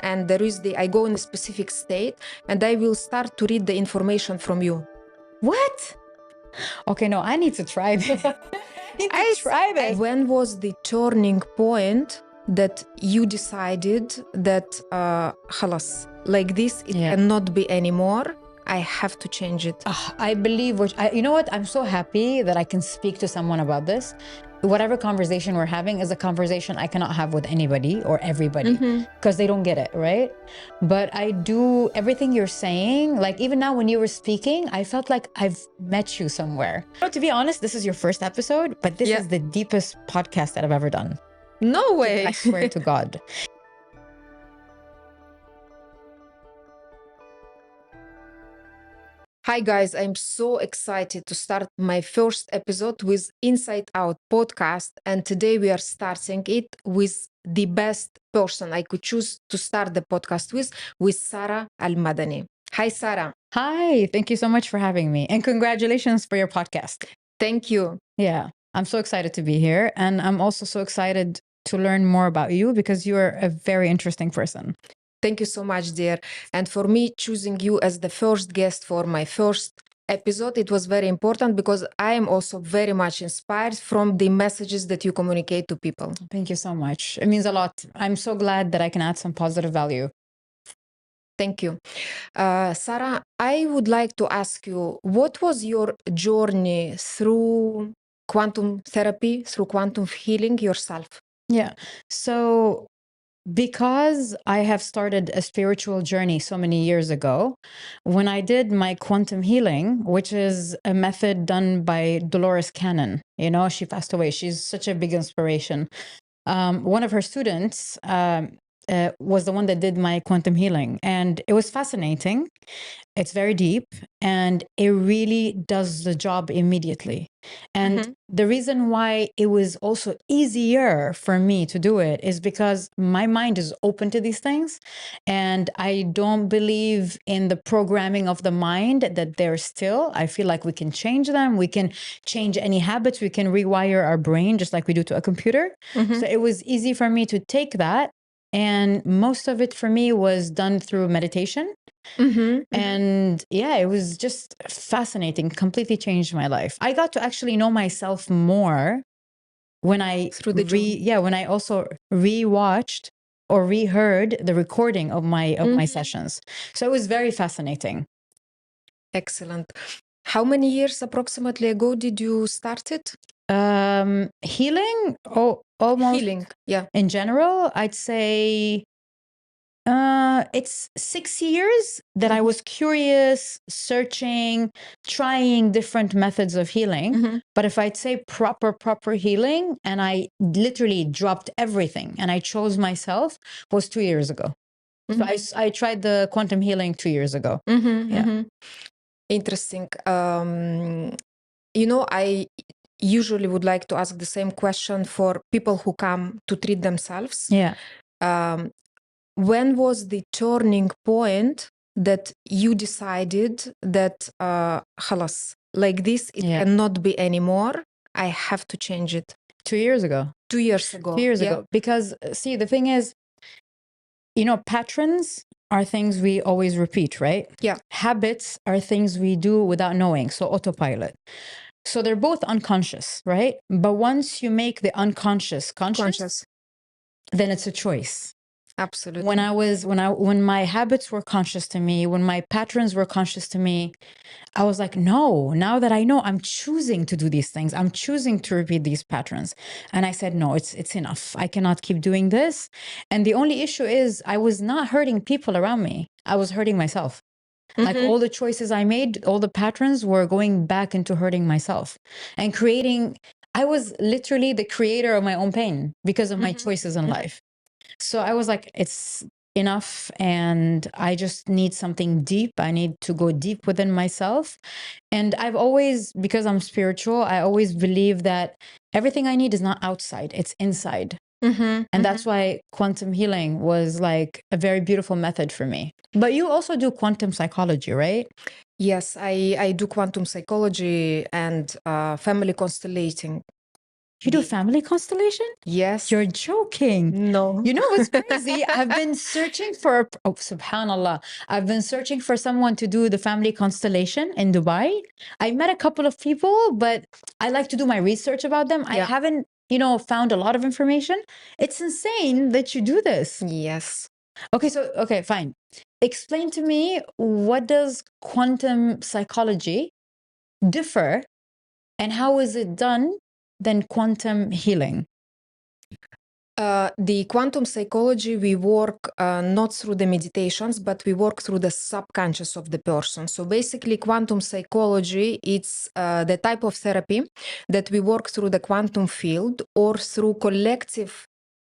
and I go in a specific state, and I will start to read the information from you. What? Okay, no, I need to try this. Try this. When was the turning point that you decided that خلاص, like this, it cannot be anymore? I have to change it. I believe, you know what? I'm so happy that I can speak to someone about this. Whatever conversation we're having is a conversation I cannot have with anybody or everybody because they don't get it, right? But I do everything you're saying. Like even now when you were speaking, I felt like I've met you somewhere. To be honest, this is your first episode, but this is the deepest podcast that I've ever done. No way. I swear to God. Hi guys, I'm so excited to start my first episode with Inside Out podcast, and today we are starting it with the best person I could choose to start the podcast with Sara Madani. Hi Sara. Hi, thank you so much for having me, and congratulations for your podcast. Thank you. Yeah, I'm so excited to be here, and I'm also so excited to learn more about you because you are a very interesting person. Thank you so much, dear. And for me, choosing you as the first guest for my first episode, it was very important because I am also very much inspired from the messages that you communicate to people. Thank you so much. It means a lot. I'm so glad that I can add some positive value. Thank you. Sara, I would like to ask you, what was your journey through quantum therapy, through quantum healing yourself? Yeah. So because I have started a spiritual journey so many years ago, when I did my quantum healing, which is a method done by Dolores Cannon, you know, she passed away. She's such a big inspiration. One of her students was the one that did my quantum healing, and it was fascinating. It's very deep, and it really does the job immediately. And the reason why it was also easier for me to do it is because my mind is open to these things, and I don't believe in the programming of the mind that they're still. I feel like we can change them. We can change any habits. We can rewire our brain just like we do to a computer. So it was easy for me to take that. And most of it for me was done through meditation. And yeah, it was just fascinating, completely changed my life. I got to actually know myself more when I when I also rewatched or reheard the recording of my sessions. So it was very fascinating. Excellent. How many years approximately ago did you start it? Healing? Almost. Healing, yeah. In general, I'd say it's 6 years that I was curious, searching, trying different methods of healing. But if I'd say proper healing, and I literally dropped everything and I chose myself, was 2 years ago. So I tried the quantum healing 2 years ago. Interesting. You know, I usually would like to ask the same question for people who come to treat themselves. Yeah. When was the turning point that you decided that خلاص, like this, it cannot be anymore? I have to change it. 2 years ago. 2 years ago. 2 years ago. Because see, the thing is, you know, patterns are things we always repeat, right? Yeah. Habits are things we do without knowing, so autopilot. So they're both unconscious, right? But once you make the unconscious conscious, then it's a choice. Absolutely. When my habits were conscious to me, when my patterns were conscious to me, I was like, no, now that I know, I'm choosing to do these things. I'm choosing to repeat these patterns. And I said, no, it's enough. I cannot keep doing this. And the only issue is I was not hurting people around me. I was hurting myself. Like all the choices I made, all the patterns were going back into hurting myself and I was literally the creator of my own pain because of my choices in life. So I was like, it's enough, and I just need something deep. I need to go deep within myself. And I've always, because I'm spiritual, I always believe that everything I need is not outside, it's inside. And that's why quantum healing was like a very beautiful method for me. But you also do quantum psychology, right? Yes, I do quantum psychology and family constellating. You do family constellation? Yes. You're joking. No. You know what's crazy? I've been searching for, oh, subhanallah. I've been searching for someone to do the family constellation in Dubai. I met a couple of people, but I like to do my research about them. I Yeah. haven't, found a lot of information. It's insane that you do this. Yes. Okay, fine. Explain to me, what does quantum psychology differ and how is it done than quantum healing? The quantum psychology, we work not through the meditations, but we work through the subconscious of the person. So basically, quantum psychology, it's the type of therapy that we work through the quantum field or through collective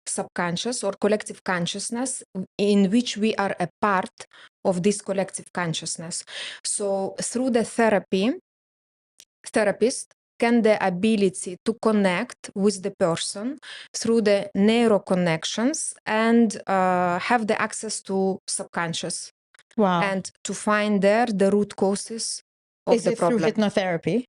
subconscious or collective consciousness in which we are a part of this collective consciousness. So through the therapist can the ability to connect with the person through the neuro connections and have the access to subconscious. Wow. And to find there the root causes of Is the it problem. through hypnotherapy?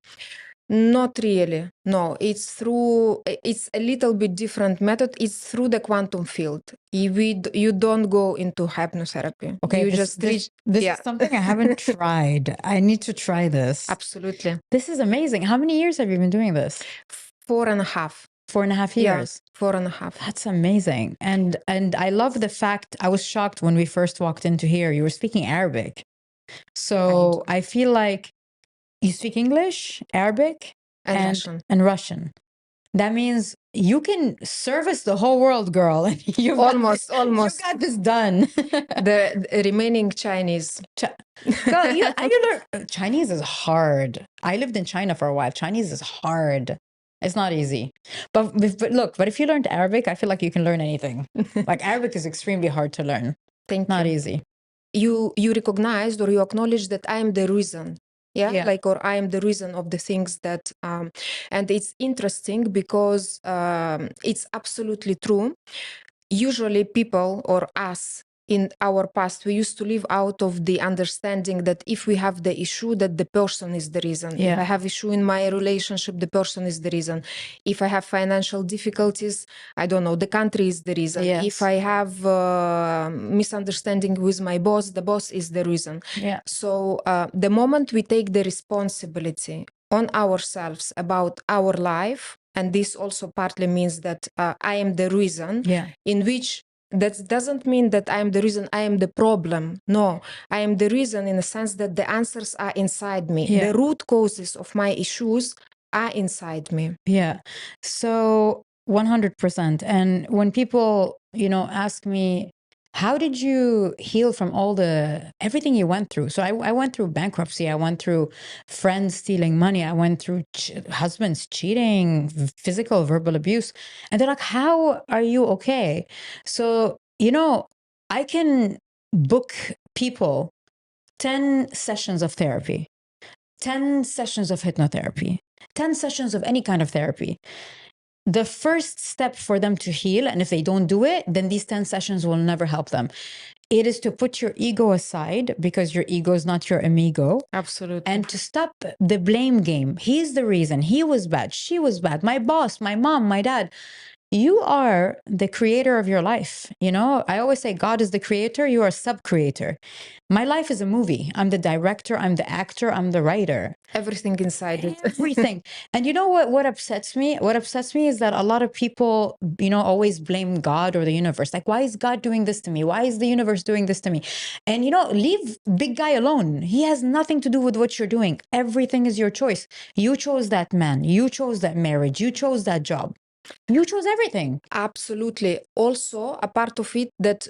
Not really. No, it's a little bit different method. It's through the quantum field. You don't go into hypnotherapy. Okay, You this just reach. is something I haven't tried. I need to try this. Absolutely. This is amazing. How many years have you been doing this? 4.5. 4.5 years. Yeah, 4.5. That's amazing. And I love the fact, I was shocked when we first walked into here. You were speaking Arabic. So I feel like you speak English, Arabic, And Russian. And Russian. That means you can service the whole world, girl. You've Almost. You got this done. The remaining Chinese. Girl, you learn Chinese is hard. I lived in China for a while. Chinese is hard. It's not easy. But if you learned Arabic, I feel like you can learn anything. Like Arabic is extremely hard to learn. Not easy. You recognized or you acknowledge that I am the reason. Yeah. Like, or I am the reason of the things that and it's interesting because it's absolutely true. Usually people or us in our past, we used to live out of the understanding that if we have the issue, that the person is the reason. If I have issue in my relationship, the person is the reason. If I have financial difficulties, I don't know, the country is the reason. If I have misunderstanding with my boss, the boss is the reason. So the moment we take the responsibility on ourselves about our life, and this also partly means that I am the reason, in which that doesn't mean that I am the reason, I am the problem. No, I am the reason in the sense that the answers are inside me. The root causes of my issues are inside me. Yeah. So 100%. And when people, ask me, how did you heal from everything you went through? So I went through bankruptcy. I went through friends stealing money. I went through husbands cheating, physical, verbal abuse. And they're like, how are you okay? So, I can book people 10 sessions of therapy, 10 sessions of hypnotherapy, 10 sessions of any kind of therapy. The first step for them to heal, and if they don't do it, then these 10 sessions will never help them. It is to put your ego aside, because your ego is not your amigo. Absolutely. And to stop the blame game. He's the reason. He was bad. She was bad. My boss, my mom, my dad. You are the creator of your life. I always say God is the creator. You are a sub-creator. My life is a movie. I'm the director. I'm the actor. I'm the writer. Everything inside it. Everything. And you know what upsets me? What upsets me is that a lot of people, always blame God or the universe. Like, why is God doing this to me? Why is the universe doing this to me? And, leave big guy alone. He has nothing to do with what you're doing. Everything is your choice. You chose that man. You chose that marriage. You chose that job. You chose everything. Absolutely. Also, a part of it that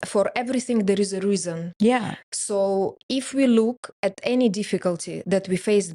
for everything, there is a reason. Yeah. So if we look at any difficulty that we faced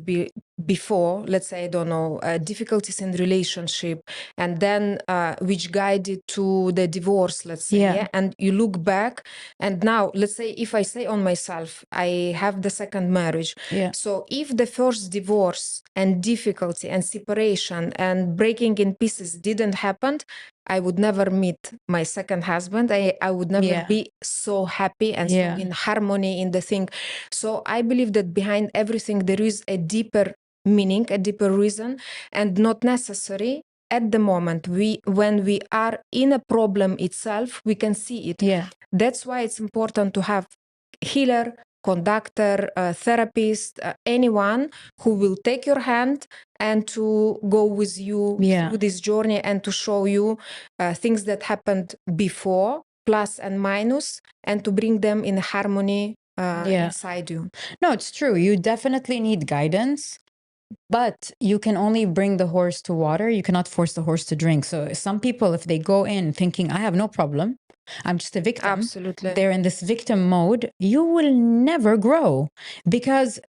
before, let's say, I don't know, difficulties in relationship, and then which guided to the divorce, let's say, and you look back, and now, let's say, if I say on myself, I have the second marriage. So if the first divorce and difficulty and separation and breaking in pieces didn't happen, I would never meet my second husband. I would never be so happy and so in harmony in the thing. So I believe that behind everything there is a deeper meaning, a deeper reason, and not necessary at the moment, when we are in a problem itself, we can see it. Yeah. That's why it's important to have healer, conductor, therapist, anyone who will take your hand and to go with you through this journey and to show you things that happened before, plus and minus, and to bring them in harmony inside you. No, it's true. You definitely need guidance, but you can only bring the horse to water. You cannot force the horse to drink. So some people, if they go in thinking, I have no problem, I'm just a victim. Absolutely. They're in this victim mode. You will never grow because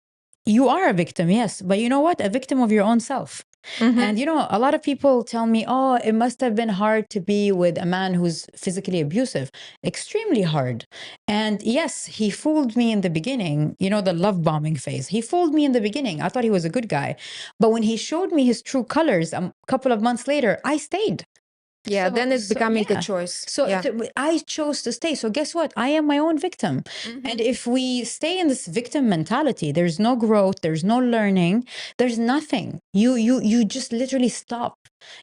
you are a victim, yes. But you know what? A victim of your own self. And you know, a lot of people tell me, oh, it must have been hard to be with a man who's physically abusive. Extremely hard. And yes, he fooled me in the beginning, you know, the love bombing phase. He fooled me in the beginning. I thought he was a good guy. But when he showed me his true colors a couple of months later, I stayed. Yeah, then it's becoming a choice. So I chose to stay. So guess what? I am my own victim. And if we stay in this victim mentality, there's no growth, there's no learning, there's nothing. You just literally stop.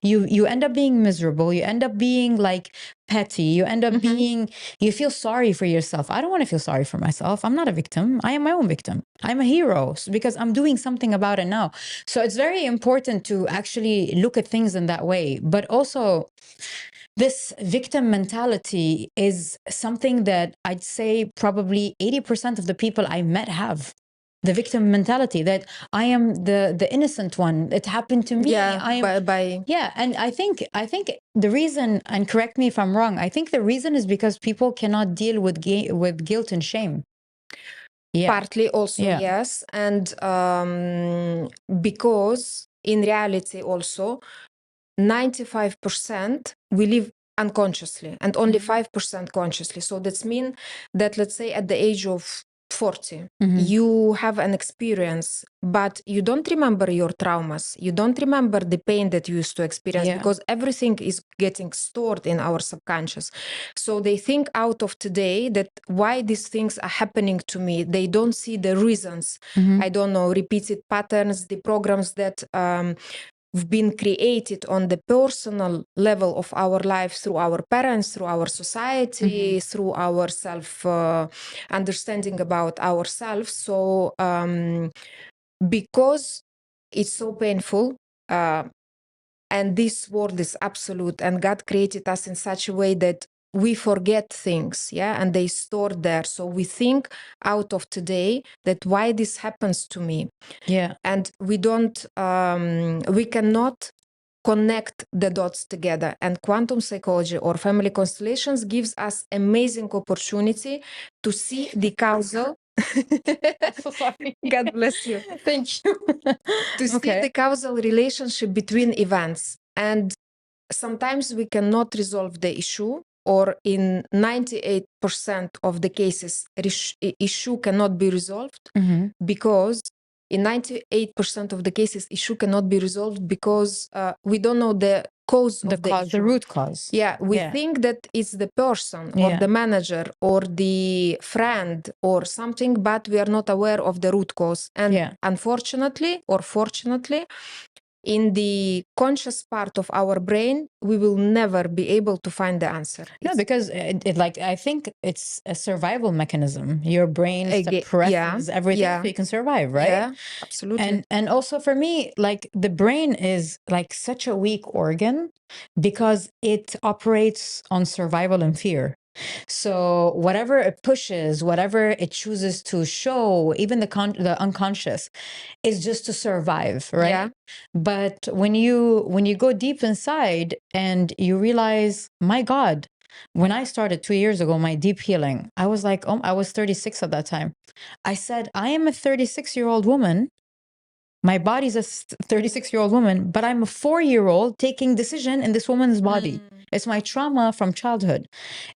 You end up being miserable. You end up being like petty. You end up being, you feel sorry for yourself. I don't want to feel sorry for myself. I'm not a victim. I am my own victim. I'm a hero because I'm doing something about it now. So it's very important to actually look at things in that way. But also, this victim mentality is something that I'd say probably 80% of the people I met have. The victim mentality that I am the innocent one. It happened to me. Yeah, and I think the reason, and correct me if I'm wrong, I think the reason is because people cannot deal with guilt and shame. Partly also, yes. And because in reality also 95% we live unconsciously and only 5% consciously. So that's mean that, let's say, at the age of 40, you have an experience, but you don't remember your traumas. You don't remember the pain that you used to experience because everything is getting stored in our subconscious. So they think out of today that why these things are happening to me. They don't see the reasons. I don't know, repeated patterns, the programs that have been created on the personal level of our life through our parents, through our society, through our self understanding about ourselves. So because it's so painful, and this world is absolute, and God created us in such a way that we forget things, and they store there. So we think out of today that why this happens to me, and we don't, we cannot connect the dots together. And quantum psychology or family constellations gives us amazing opportunity to see the causal. So sorry. God bless you. Thank you. To see the causal relationship between events. And sometimes we cannot resolve the issue, or in 98% of the cases, issue cannot be resolved because in 98% of the cases, issue cannot be resolved because we don't know the cause of the issue. The root cause. We think that it's the person or the manager or the friend or something, but we are not aware of the root cause. And unfortunately or fortunately, in the conscious part of our brain, we will never be able to find the answer. No, because I think it's a survival mechanism. Your brain suppresses everything so you can survive, right? Yeah, absolutely. And also for me, like the brain is like such a weak organ because it operates on survival and fear. So whatever it pushes, whatever it chooses to show, even the unconscious, is just to survive, right? Yeah. But when you go deep inside and you realize, my God, when I started 2 years ago, my deep healing, I was like, I was 36 at that time. I said, I am a 36-year-old woman. My body's a 36-year-old woman, but I'm a 4-year-old taking decision in this woman's body. It's my trauma from childhood.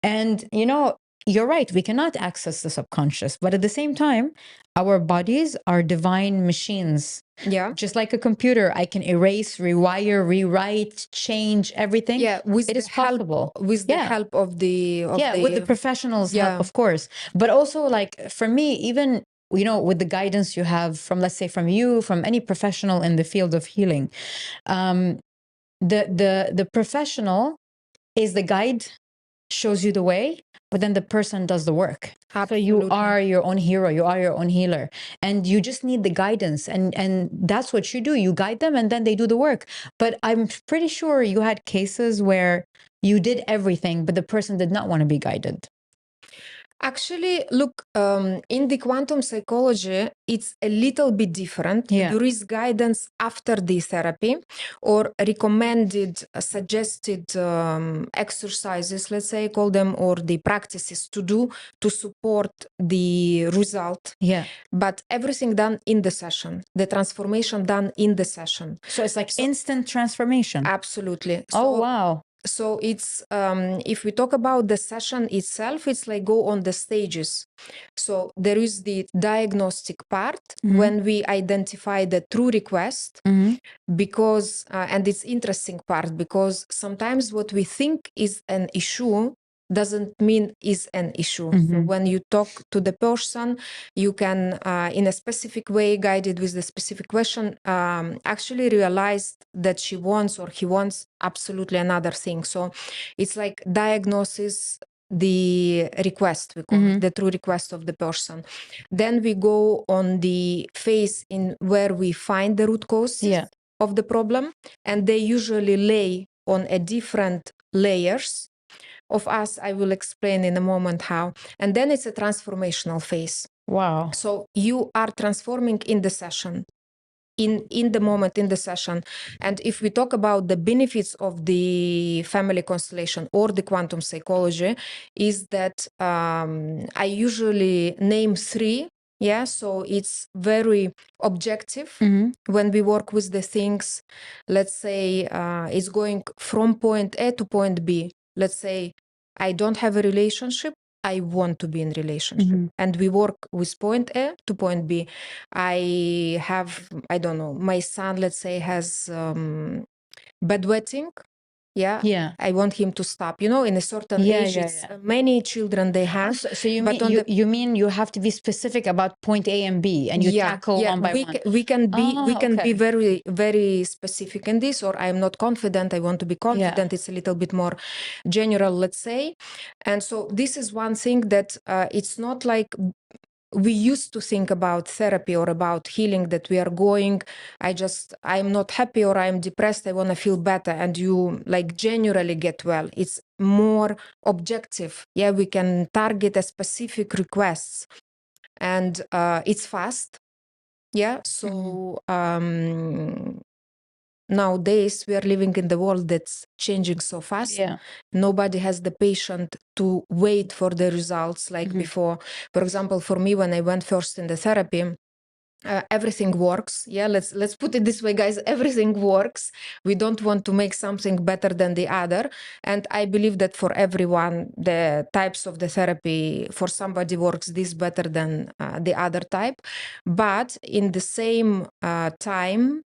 And, you know, you're right, we cannot access the subconscious, but at the same time, our bodies are divine machines. Yeah. Just like a computer, I can erase, rewire, rewrite, change everything. With it is possible. With the help of the with the professionals' help, of course. But also, like, for me, even, you know, with the guidance you have from, let's say, from you, from any professional in the field of healing, The professional is the guide, shows you the way, but then the person does the work. Absolutely. So you are your own hero, you are your own healer, and you just need the guidance, and that's what you do. You guide them, and then they do the work. But I'm pretty sure you had cases where you did everything, but the person did not want to be guided. Actually, look, in the quantum psychology, it's a little bit different. Yeah. There is guidance after the therapy or recommended, suggested exercises, let's say, call them, or the practices to do to support the result. Yeah. But everything done in the session, the transformation done in the session. So it's like instant transformation. Absolutely. Oh, wow. So it's if we talk about the session itself, it's like go on the stages. So there is the diagnostic part when we identify the true request, because and it's interesting part, because sometimes what we think is an issue doesn't mean is an issue. So when you talk to the person, you can in a specific way, guided with the specific question, actually realize that she wants or he wants absolutely another thing. So it's like diagnosis the request, we call it, the true request of the person. Then we go on the phase in where we find the root causes of the problem, and they usually lay on a different layers of us. I will explain in a moment how. And then it's a transformational phase. Wow. So you are transforming in the session, in the moment, in the session. And if we talk about the benefits of the family constellation or the quantum psychology, is that I usually name three. Yeah, so it's very objective when we work with the things. Let's say it's going from point A to point B. Let's say I don't have a relationship, I want to be in relationship, and we work with point A to point B. I have, I don't know, my son, let's say, has bedwetting. Yeah. I want him to stop. In a certain age, many children they have. So you mean you mean you have to be specific about point A and B, and you tackle one by one. We can be very, very specific in this, or I'm not confident, I want to be confident. It's a little bit more general, let's say. And so this is one thing that it's not like we used to think about therapy or about healing, that we are going, I'm not happy or I'm depressed, I want to feel better, and you like generally get well. It's more objective. Yeah, we can target a specific requests, and it's fast. Yeah, so nowadays we are living in the world that's changing so fast. Nobody has the patience to wait for the results like before. For example, for me, when I went first in the therapy, everything works. Let's put it this way, guys. Everything works. We don't want to make something better than the other, and I believe that for everyone, the types of the therapy, for somebody works this better than the other type. But in the same time,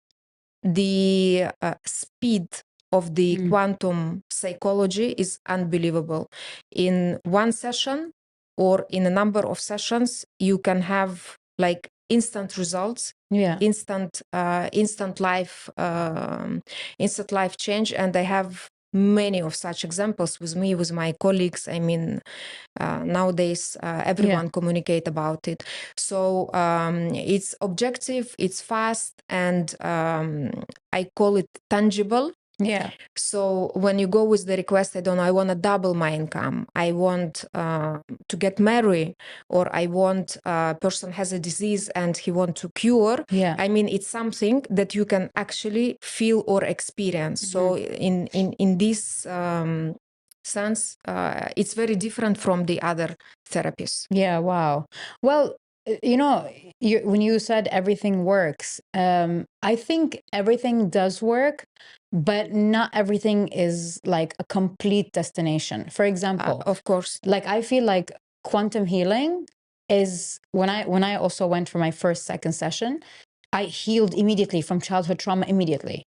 the speed of the quantum psychology is unbelievable. In one session or in a number of sessions, you can have like instant results, instant life change. And I have many of such examples with me, with my colleagues. I mean, nowadays everyone communicate about it. So it's objective, it's fast, and I call it tangible. So when you go with the request, I don't know, I want to double my income, I want to get married, or I want person has a disease and he want to cure. I mean, it's something that you can actually feel or experience. So in this sense, it's very different from the other therapies. Wow. Well, when you said everything works, I think everything does work, but not everything is like a complete destination. For example, of course, like I feel like quantum healing is when I also went for my second session, I healed immediately from childhood trauma immediately.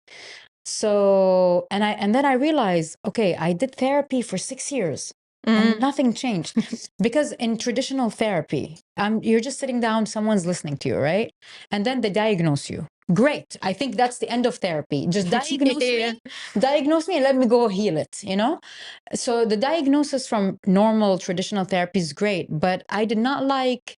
So, and then I realized, okay, I did therapy for 6 years. and nothing changed. Because in traditional therapy, you're just sitting down, someone's listening to you, right? And then they diagnose you. Great. I think that's the end of therapy. Just diagnose me and let me go heal it, you know? So the diagnosis from normal traditional therapy is great, but I did not like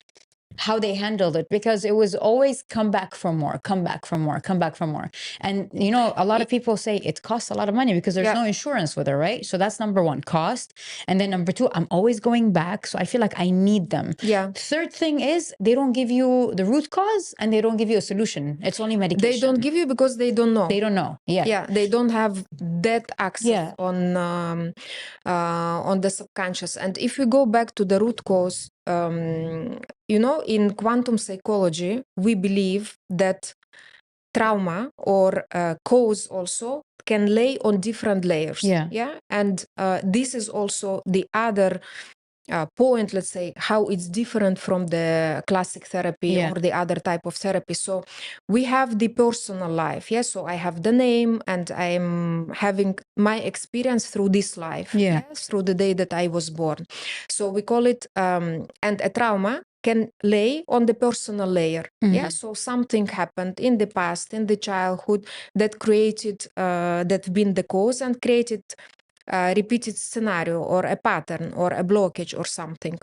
how they handled it, because it was always come back for more, come back for more, come back for more. And you know, a lot of people say it costs a lot of money because there's no insurance with it, right? So that's number one, cost. And then number two, I'm always going back, so I feel like I need them. Third thing is they don't give you the root cause and they don't give you a solution. It's only medication. They don't give you because they don't know. They don't know. Yeah, they don't have that access on the subconscious. And if we go back to the root cause, you know, in quantum psychology, we believe that trauma or cause also can lay on different layers. And this is also the other point, let's say, how it's different from the classic therapy or the other type of therapy. So we have the personal life. So I have the name and I'm having my experience through this life, through the day that I was born. So we call it, and a trauma can lay on the personal layer. So something happened in the past, in the childhood, that created, that been the cause and created a repeated scenario or a pattern or a blockage or something.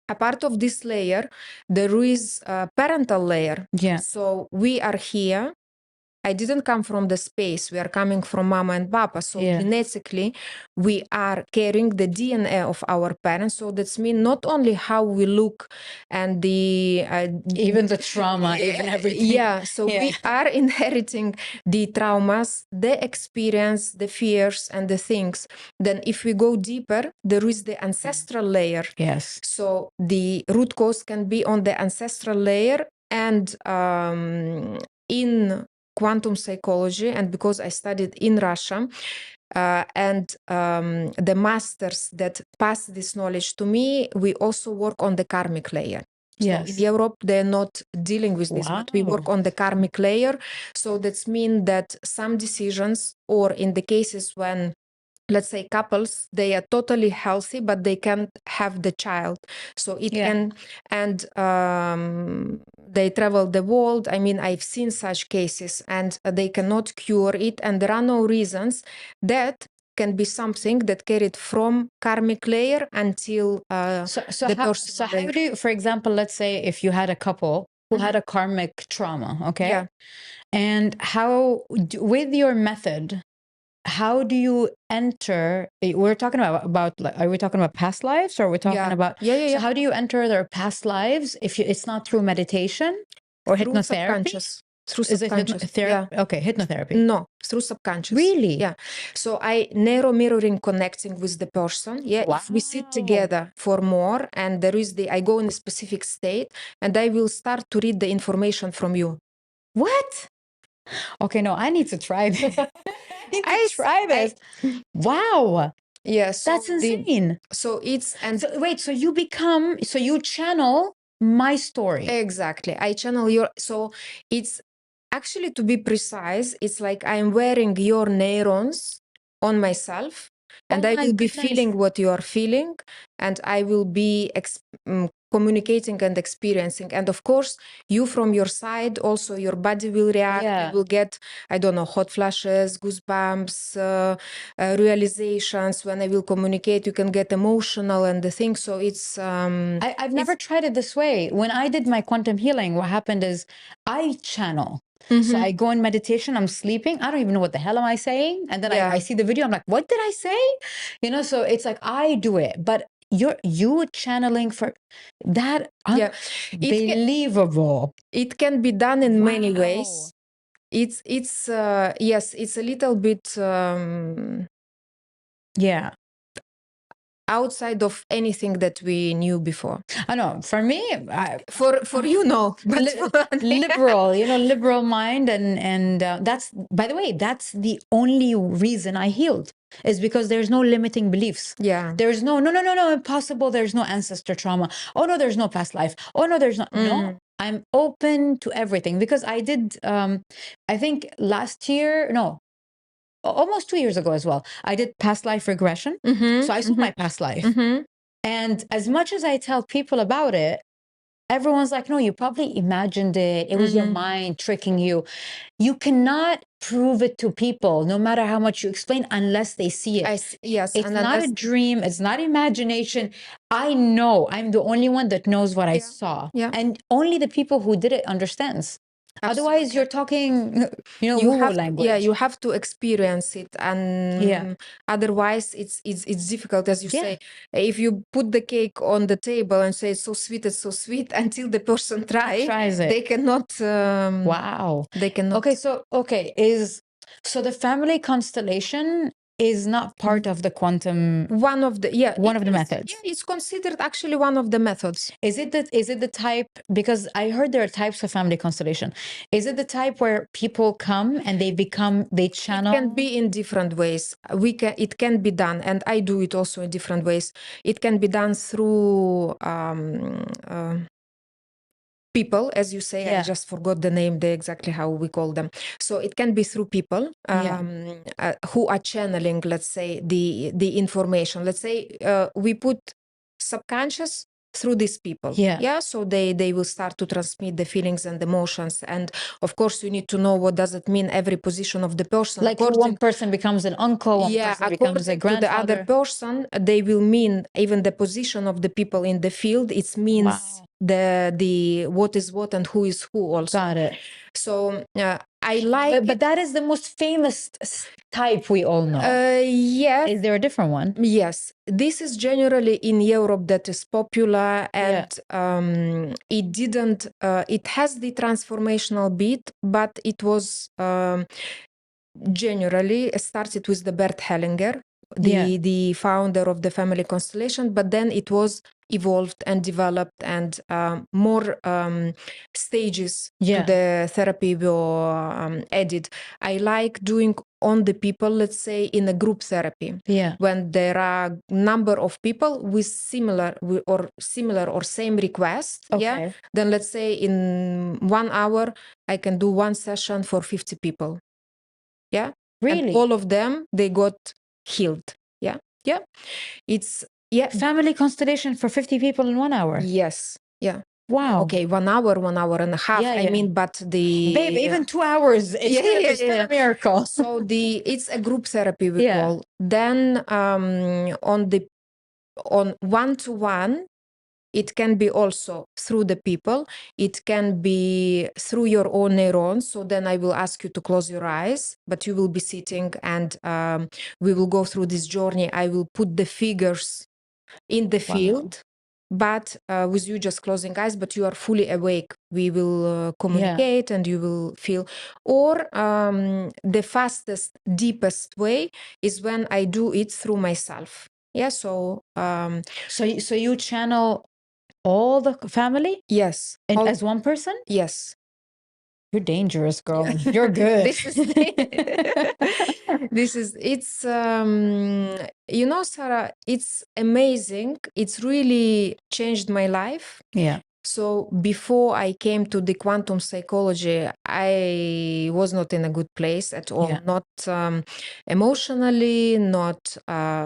A part of this layer, there is a parental layer. So we are here. I didn't come from the space. We are coming from mama and papa. So genetically, we are carrying the DNA of our parents. So that's mean not only how we look and the even the trauma, even everything. So we are inheriting the traumas, the experience, the fears, and the things. Then, if we go deeper, there is the ancestral layer. So the root cause can be on the ancestral layer, and in quantum psychology, and because I studied in Russia, and the masters that pass this knowledge to me, we also work on the karmic layer. So in Europe, they're not dealing with this, but we work on the karmic layer. So that's mean that some decisions, or in the cases when, let's say, couples, they are totally healthy, but they can't have the child. So it can, and they travel the world. I mean, I've seen such cases, and they cannot cure it. And there are no reasons. That can be something that carried from karmic layer until the person. How do you, for example, let's say if you had a couple who had a karmic trauma, okay? And how, with your method, how do you enter? We're talking about are we talking about past lives, or we're talking about so how do you enter their past lives if it's not through meditation or through hypnotherapy? Subconscious. Through Is subconscious. it okay, hypnotherapy? No, through subconscious. Really? So I narrow mirroring, connecting with the person. If we sit together for more, and there is I go in a specific state, and I will start to read the information from you. What? Okay, no, I need to try this. Try this. Wow. Yes, that's insane. So it's so you become, so you channel my story. Exactly. I channel your. So it's actually, to be precise, it's like I'm wearing your neurons on myself, and I will be feeling what you are feeling, and I will be communicating and experiencing. And of course, you from your side, also your body will react. You will get, I don't know, hot flashes, goosebumps, realizations. When I will communicate, you can get emotional and the thing. So it's I've never tried it this way. When I did my quantum healing, what happened is I channel. So I go in meditation, I'm sleeping, I don't even know what the hell am I saying, and then I see the video, I'm like, what did I say? You know, so it's like I do it, but you channeling for that, unbelievable. It can be done in many ways. It's yes, it's a little bit outside of anything that we knew before. I know, for me, for you, no, but liberal, you know, liberal mind, and that's, by the way, that's the only reason I healed, is because there's no limiting beliefs. There's no impossible. There's no ancestor trauma. Oh no, there's no past life. Oh no, there's not. No, I'm open to everything, because I did. I think last year, no, almost 2 years ago as well. I did past life regression. So I saw my past life. And as much as I tell people about it, everyone's like, no, you probably imagined it. It was your mind tricking you. You cannot prove it to people, no matter how much you explain, unless they see it. Yes. It's not a dream. It's not imagination. I know I'm the only one that knows what I saw. And only the people who did it understands. Absolutely. Otherwise, you're talking, woo-woo language. Yeah, you have to experience it, and otherwise, it's difficult, as you say. If you put the cake on the table and say it's so sweet, until the person tries it, they cannot. Wow, they cannot. So the family constellation is not part of the quantum. One of the methods. Yeah, it's considered actually one of the methods. Is it the type, because I heard there are types of family constellation. Is it the type where people come and they channel? It can be in different ways. It can be done, and I do it also in different ways. It can be done through people, as you say. I just forgot the name, exactly how we call them. So it can be through people who are channeling, let's say, the information. Let's say we put subconscious through these people. So they will start to transmit the feelings and emotions. And of course, you need to know what does it mean, every position of the person. Like one person becomes an uncle, one person becomes a grandfather. To the other person, they will mean even the position of the people in the field. It means the what is what and who is who also. Got it. So I like but that is the most famous type we all know. Yes. Is there a different one? Yes. This is generally in Europe that is popular, and it didn't it has the transformational bit, but it was generally started with the Bert Hellinger, the founder of the family constellation, but then it was evolved and developed, and more stages to the therapy were added. I like doing on the people, let's say, in a group therapy, when there are number of people with similar or same request. Then let's say in 1 hour I can do one session for 50 people. Really? And all of them, they got healed. It's family constellation for 50 people in 1 hour. Yes. Wow. Okay, 1 hour, 1 hour and a half. I mean, but babe, even 2 hours, it's still a miracle. So it's a group therapy we call. Then on one-to-one, it can be also through the people. It can be through your own neurons. So then I will ask you to close your eyes, but you will be sitting, and we will go through this journey. I will put the figures in the field, but with you just closing eyes, but you are fully awake. We will communicate, and you will feel. Or the fastest, deepest way is when I do it through myself. So you channel all the family? Yes. As one person? Yes. You're dangerous, girl. You're good. It's Sara, it's amazing. It's really changed my life. So before I came to the quantum psychology, I was not in a good place at all. Not emotionally, not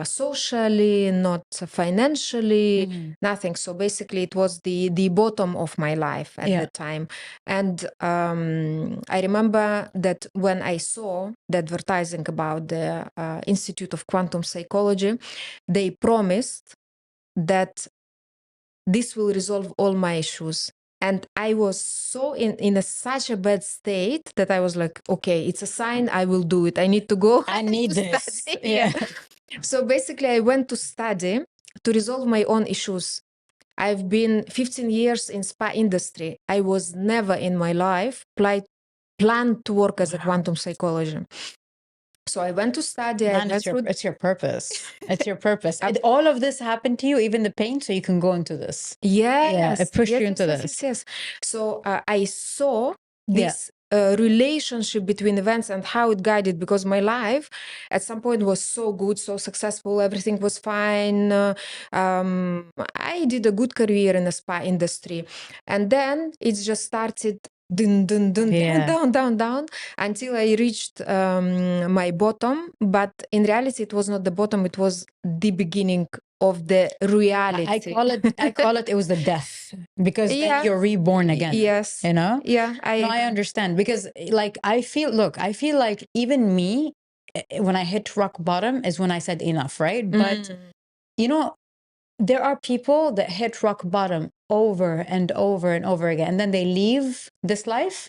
socially, not financially, nothing. So basically it was the bottom of my life at the time. And I remember that when I saw the advertising about the Institute of Quantum Psychology, they promised that this will resolve all my issues. And I was so in such a bad state that I was like, okay, it's a sign, I will do it. I need to go. I need this. So basically I went to study to resolve my own issues. I've been 15 years in spa industry. I was never in my life planned to work as a quantum psychologist. So I went to study. It's your purpose. It's your purpose. And all of this happened to you, even the pain, so you can go into this. It pushed you into this. Yes. So I saw this relationship between events and how it guided, because my life at some point was so good, so successful, everything was fine. I did a good career in the spa industry, and then it just started dun, dun, dun, Yeah. down, down, down, until I reached my bottom. But in reality, it was not the bottom, it was the beginning of the reality. I call it was the death, because then Yeah. you're reborn again. Yes. You know? Yeah. No, I understand, because like I feel like even me, when I hit rock bottom is when I said enough, right? But you know, there are people that hit rock bottom over and over and over again, and then they leave this life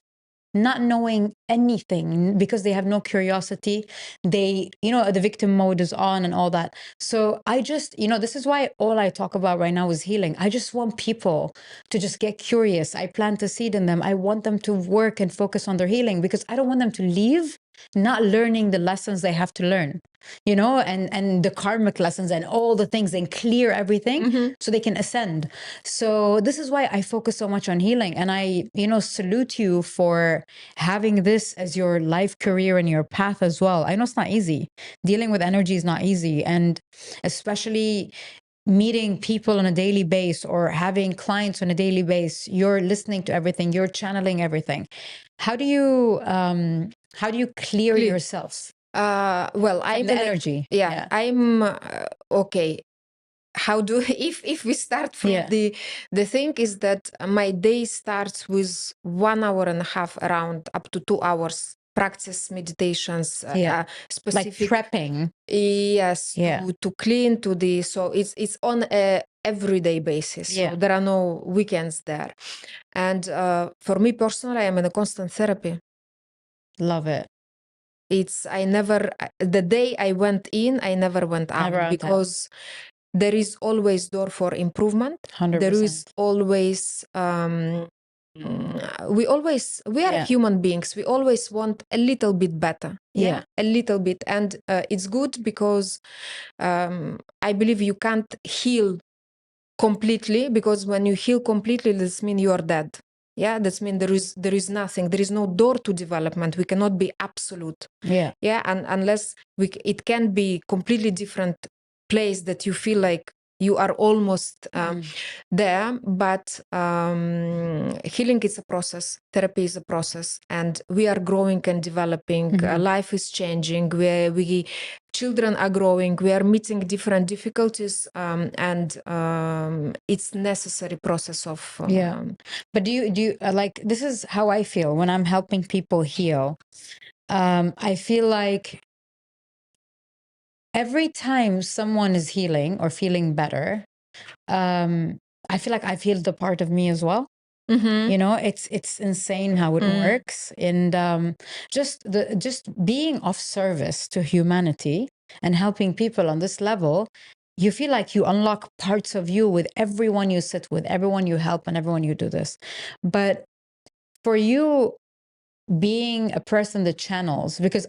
not knowing anything because they have no curiosity. They, the victim mode is on and all that. So I just, this is why all I talk about right now is healing. I just want people to just get curious. I plant a seed in them. I want them to work and focus on their healing, because I don't want them to leave not learning the lessons they have to learn, and the karmic lessons and all the things, and clear everything so they can ascend. So this is why I focus so much on healing. And I, salute you for having this as your life career and your path as well. I know it's not easy. Dealing with energy is not easy. And especially meeting people on a daily basis or having clients on a daily basis, you're listening to everything, you're channeling everything. How do you clear yourself? Well, I'm the energy. Yeah. I'm okay. How do if we start from the thing is that my day starts with 1.5 hours around up to 2 hours practice meditations, specific, like prepping. Yes, to clean, so it's on a everyday basis. So there are no weekends there. And for me personally, I'm in a constant therapy. Love it. The day I went in, I never went out, because there is always door for improvement. 100%. There is always we are human beings. We always want a little bit better. A little bit. And it's good because I believe you can't heal completely, because when you heal completely, this means you are dead. That means there is nothing. There is no door to development. We cannot be absolute. And unless it can be completely different place that you feel like you are almost there. But healing is a process. Therapy is a process, and we are growing and developing. Life is changing. Children are growing. We are meeting different difficulties, and it's necessary process of. But do you like, this is how I feel when I'm helping people heal. I feel like every time someone is healing or feeling better, I feel like I've healed a part of me as well. It's insane how it works. And just being of service to humanity and helping people on this level, you feel like you unlock parts of you with everyone you sit with, everyone you help, and everyone you do this. But for you, being a person that channels, because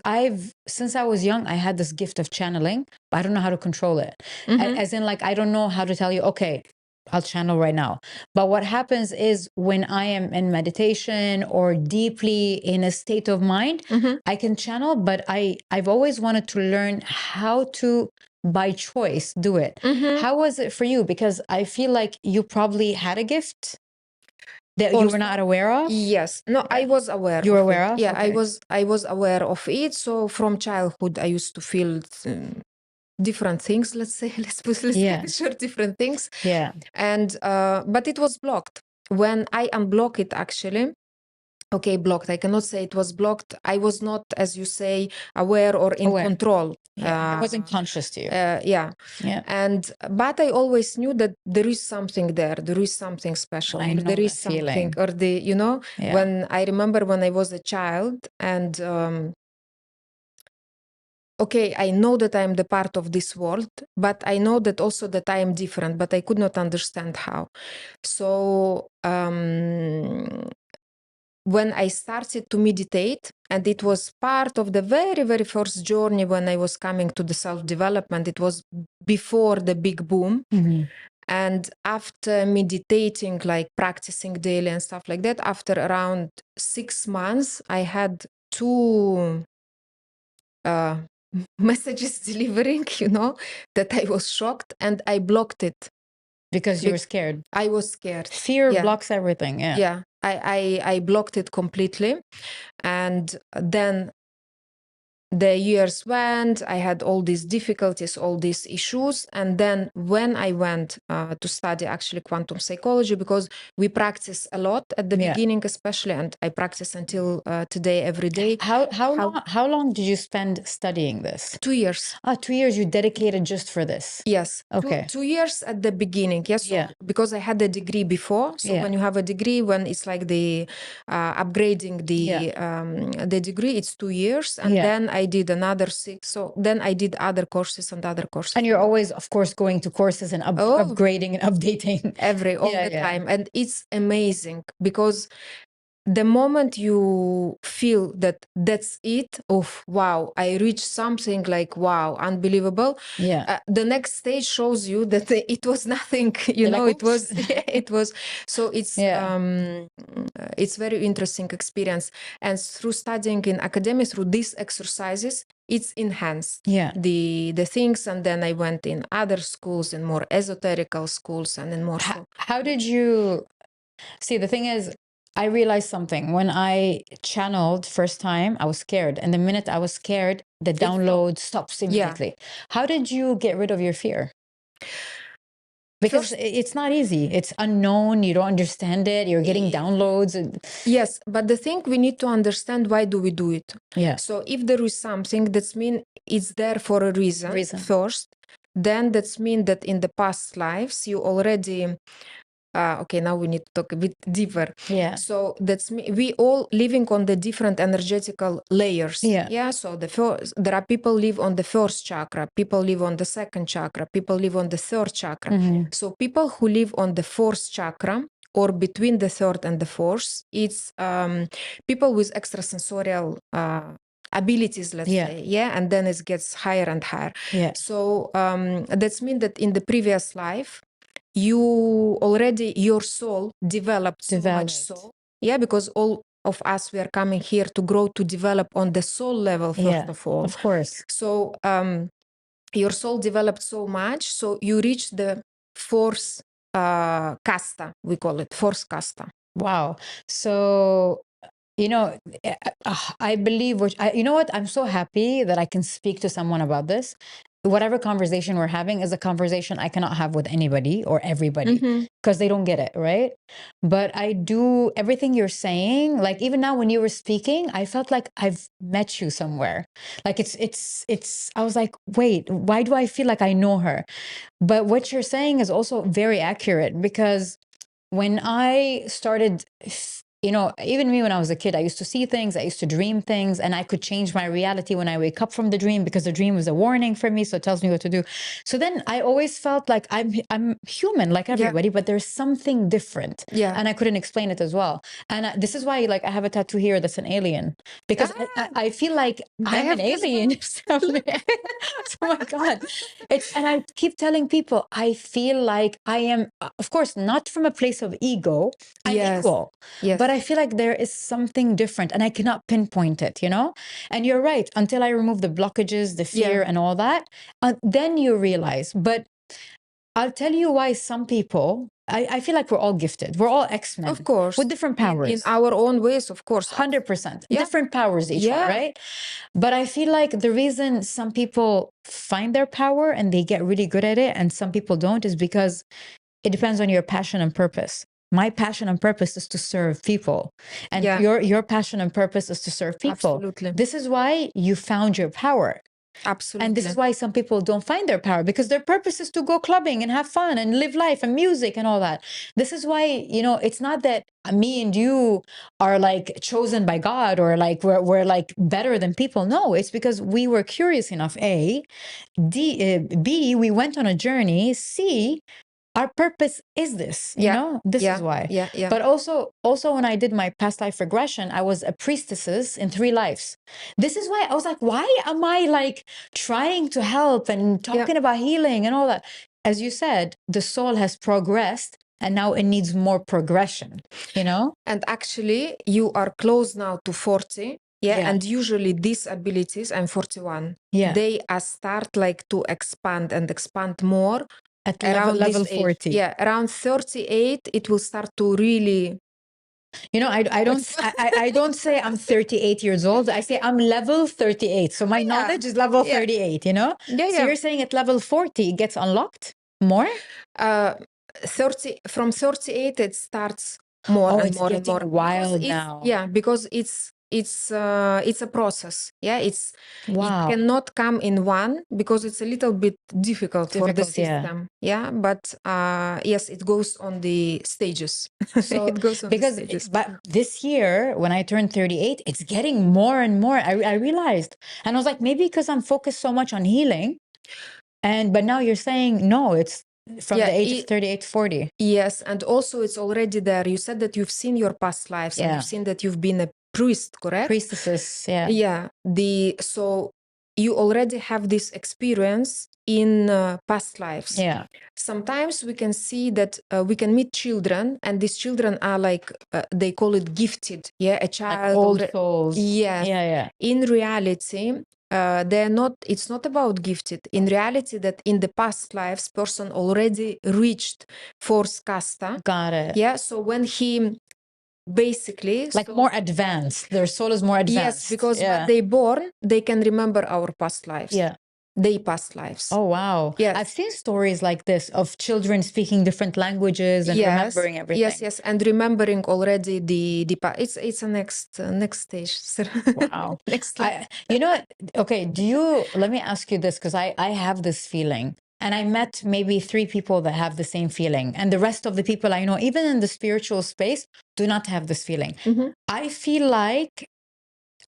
since I was young, I had this gift of channeling, but I don't know how to control it. As in, like, I don't know how to tell you, okay, I'll channel right now. But what happens is, when I am in meditation or deeply in a state of mind, I can channel, but I've always wanted to learn how to, by choice, do it. How was it for you? Because I feel like you probably had a gift that you were not aware of? Yes. No, I was aware. You were aware of? Yeah, okay. I was aware of it. So from childhood, I used to feel different things. Let's say, let's sure, different things. And but it was blocked. When I unblock it, actually. Okay, blocked. I cannot say it was blocked. I was not, as you say, aware or in control. It wasn't conscious to you. But I always knew that there is something there. There is something special. I know there is something, feeling. or when I remember when I was a child, and okay, I know that I am the part of this world, but I know that also that I am different, but I could not understand how. So when I started to meditate, and it was part of the very, very first journey when I was coming to the self-development, it was before the big boom. And after meditating, like practicing daily and stuff like that, after around 6 months, I had 2 messages delivering, that I was shocked, and I blocked it. Because you were scared. I was scared. Fear blocks everything. Yeah. I blocked it completely. And then the years went, I had all these difficulties, all these issues. And then when I went to study actually quantum psychology, because we practice a lot at the beginning, especially, and I practice until today, every day. How long did you spend studying this? 2 years. 2 years you dedicated just for this? Yes. Okay. 2 years at the beginning. Yes. So, Yeah. because I had a degree before. So Yeah. when you have a degree, when it's like the upgrading the degree, it's 2 years. And then I did another 6. So then I did other courses and other courses. And you're always, of course, going to courses and upgrading and updating. All the time. And it's amazing because the moment you feel that that's it, wow, I reached something like, wow, unbelievable. The next stage shows you that it was nothing, you know, it was, it was. So it's very interesting experience. And through studying in academia, through these exercises, it's enhanced the things. And then I went in other schools, in more esoterical schools and in more. How did you see? The thing is, I realized something. When I channeled first time, I was scared. And the minute I was scared, the download stops immediately. How did you get rid of your fear? Because it's not easy. It's unknown. You don't understand it. You're getting downloads. Yes, but the thing we need to understand, why do we do it? Yeah. So if there is something, that's mean it's there for a reason. First. Then that's mean that in the past lives you already okay, now we need to talk a bit deeper. Yeah. So that's we all living on the different energetical layers. Yeah. So there are people live on the first chakra, people live on the second chakra, people live on the third chakra. So people who live on the fourth chakra or between the third and the fourth, it's people with extrasensorial abilities, let's say. Yeah. And then it gets higher and higher. So that's mean that in the previous life, you already, your soul developed so much so. Yeah, because all of us, we are coming here to grow, to develop on the soul level, first of all. Of course. So your soul developed so much, so you reach the fourth kasta, we call it, fourth kasta. Wow. So, you know, I believe, you know what? I'm so happy that I can speak to someone about this. Whatever conversation we're having is a conversation I cannot have with anybody or everybody because they don't get it, right? But I do everything you're saying. Like even now when you were speaking, I felt like I've met you somewhere. Like I was like, wait, why do I feel like I know her? But what you're saying is also very accurate because when I started, you know, even me when I was a kid, I used to see things, I used to dream things, and I could change my reality when I wake up from the dream because the dream was a warning for me, so it tells me what to do. So then I always felt like I'm human like everybody, but there's something different. And I couldn't explain it as well. And this is why, like, I have a tattoo here that's an alien because I feel like I'm an alien. Oh my God. And I keep telling people, I feel like I am, of course, not from a place of ego. I'm equal. But I feel like there is something different and I cannot pinpoint it, you know? And you're right. Until I remove the blockages, the fear and all that, then you realize. But I'll tell you why some people, I feel like we're all gifted. We're all X-Men. Of course. With different powers. In our own ways, of course. 100%. Different powers each one, right? But I feel like the reason some people find their power and they get really good at it and some people don't is because it depends on your passion and purpose. My passion and purpose is to serve people. And your passion and purpose is to serve people. Absolutely. This is why you found your power. Absolutely. And this is why some people don't find their power because their purpose is to go clubbing and have fun and live life and music and all that. This is why, you know, it's not that me and you are like chosen by God or like we're like better than people. No, it's because we were curious enough. B, we went on a journey. C, our purpose is this, you know, this is why. But also when I did my past life regression, I was a priestess in 3 lives. This is why I was like, why am I like trying to help and talking about healing and all that? As you said, the soul has progressed and now it needs more progression, you know? And actually you are close now to 40. And usually these abilities, I'm 41. They start like to expand and expand more. At around level 40. Around 38, it will start to really You know, I don't say I'm 38 years old. I say I'm level 38. So my knowledge is level 38, you know? So you're saying at level 40 it gets unlocked more? 30 from 38 it starts more and it's more and getting more wild now. because it's a process. It Wow. cannot come in one because it's a little bit difficult for the Difficult, yeah. system. But yes, it goes on the stages. So It goes on the because stages. but this year when I turned 38, it's getting more and more. I realized, and I was like, maybe because I'm focused so much on healing, but now you're saying no, it's from the age of 38, 40. Yes, and also it's already there. You said that you've seen your past lives and you've seen that you've been a priest, correct? Priestesses, yeah. So you already have this experience in past lives. Yeah. Sometimes we can see that we can meet children, and these children are like they call it gifted. A child, like old souls. Yes. Yeah. In reality, they're not. It's not about gifted. In reality, that in the past lives, person already reached fourth kasta. Got it. So when he basically like more advanced, their soul is more advanced. Yes, because when they born, they can remember our past lives. They past lives. Oh wow. Yes. I've seen stories like this of children speaking different languages and remembering everything. Yes, and remembering already the it's a next stage. Wow. Next you know, okay, let me ask you this, because I have this feeling. And I met maybe 3 people that have the same feeling. And the rest of the people I know, even in the spiritual space, do not have this feeling. I feel like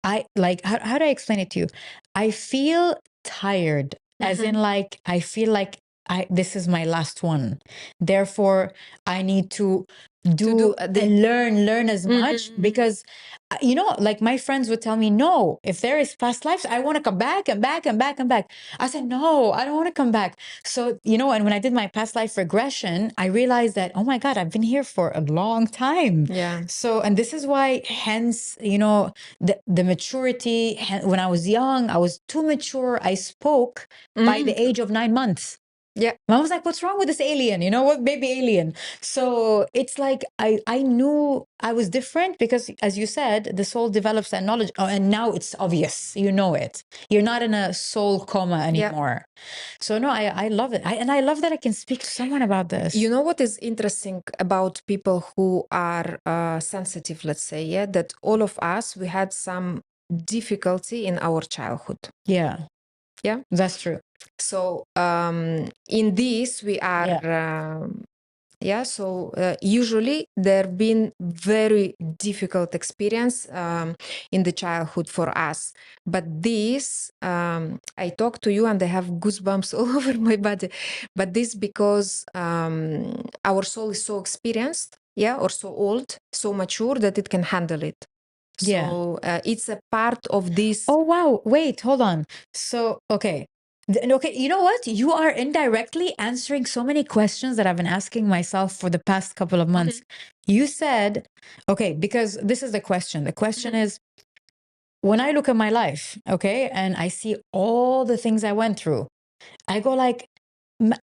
how do I explain it to you? I feel tired, as in like, I feel like this is my last one. Therefore, I need to learn as much, because you know, like my friends would tell me, no, if there is past lives, I want to come back and back and back and back. I said, no, I don't want to come back. So, you know, and when I did my past life regression, I realized that, oh my God, I've been here for a long time. So, and this is why, hence, you know, the maturity, when I was young, I was too mature. I spoke by the age of 9 months. Mom was like, what's wrong with this alien? You know what, baby alien. So it's like, I knew I was different because, as you said, the soul develops that knowledge. Oh, and now it's obvious, you know it. You're not in a soul coma anymore. So no, I love it. And I love that I can speak to someone about this. You know what is interesting about people who are sensitive, let's say, that all of us, we had some difficulty in our childhood. Yeah, that's true. So in this we are so usually there have been very difficult experience in the childhood for us, but this I talk to you and I have goosebumps all over my body, but this because our soul is so experienced, or so old, so mature, that it can handle it. So it's a part of this. Oh wow, wait, hold on. So okay, you know what? You are indirectly answering so many questions that I've been asking myself for the past couple of months. You said, okay, because this is the question. The question is, when I look at my life, okay, and I see all the things I went through, I go like,